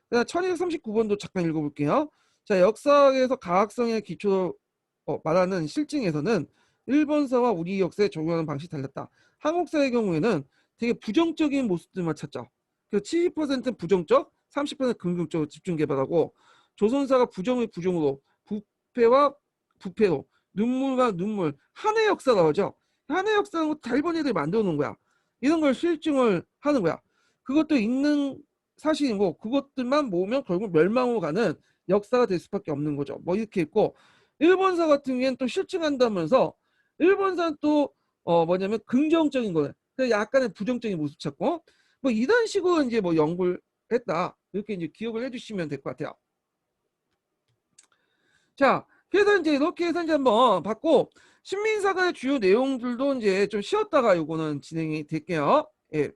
그다음 1239번도 잠깐 읽어볼게요. 자, 역사에서 가학성의 기초로 말하는 실증에서는 일본사와 우리 역사에 적용하는 방식이 달랐다. 한국사의 경우에는 되게 부정적인 모습들만 찾죠. 그 70%는 부정적, 30%는 긍정적으로 집중 개발하고 조선사가 부정의 부정으로 부패와 부패로 눈물과 눈물 한의 역사 나오죠. 한의 역사는 다 일본 애들이 만들어 놓은 거야. 이런 걸 실증을 하는 거야. 그것도 있는 사실이고 그것들만 모으면 결국 멸망으로 가는 역사가 될 수밖에 없는 거죠. 뭐 이렇게 있고 일본사 같은 경우에는 또 실증한다면서 일본사는 또 뭐냐면 긍정적인 거는 약간의 부정적인 모습 찾고 뭐 이런 식으로 이제 뭐 연구를 했다 이렇게 이제 기억을 해주시면 될 것 같아요. 자, 그래서 이제 이렇게 해서 이제 한번 봤고 신민사관의 주요 내용들도 이제 좀 쉬었다가 요거는 진행이 될게요. 예.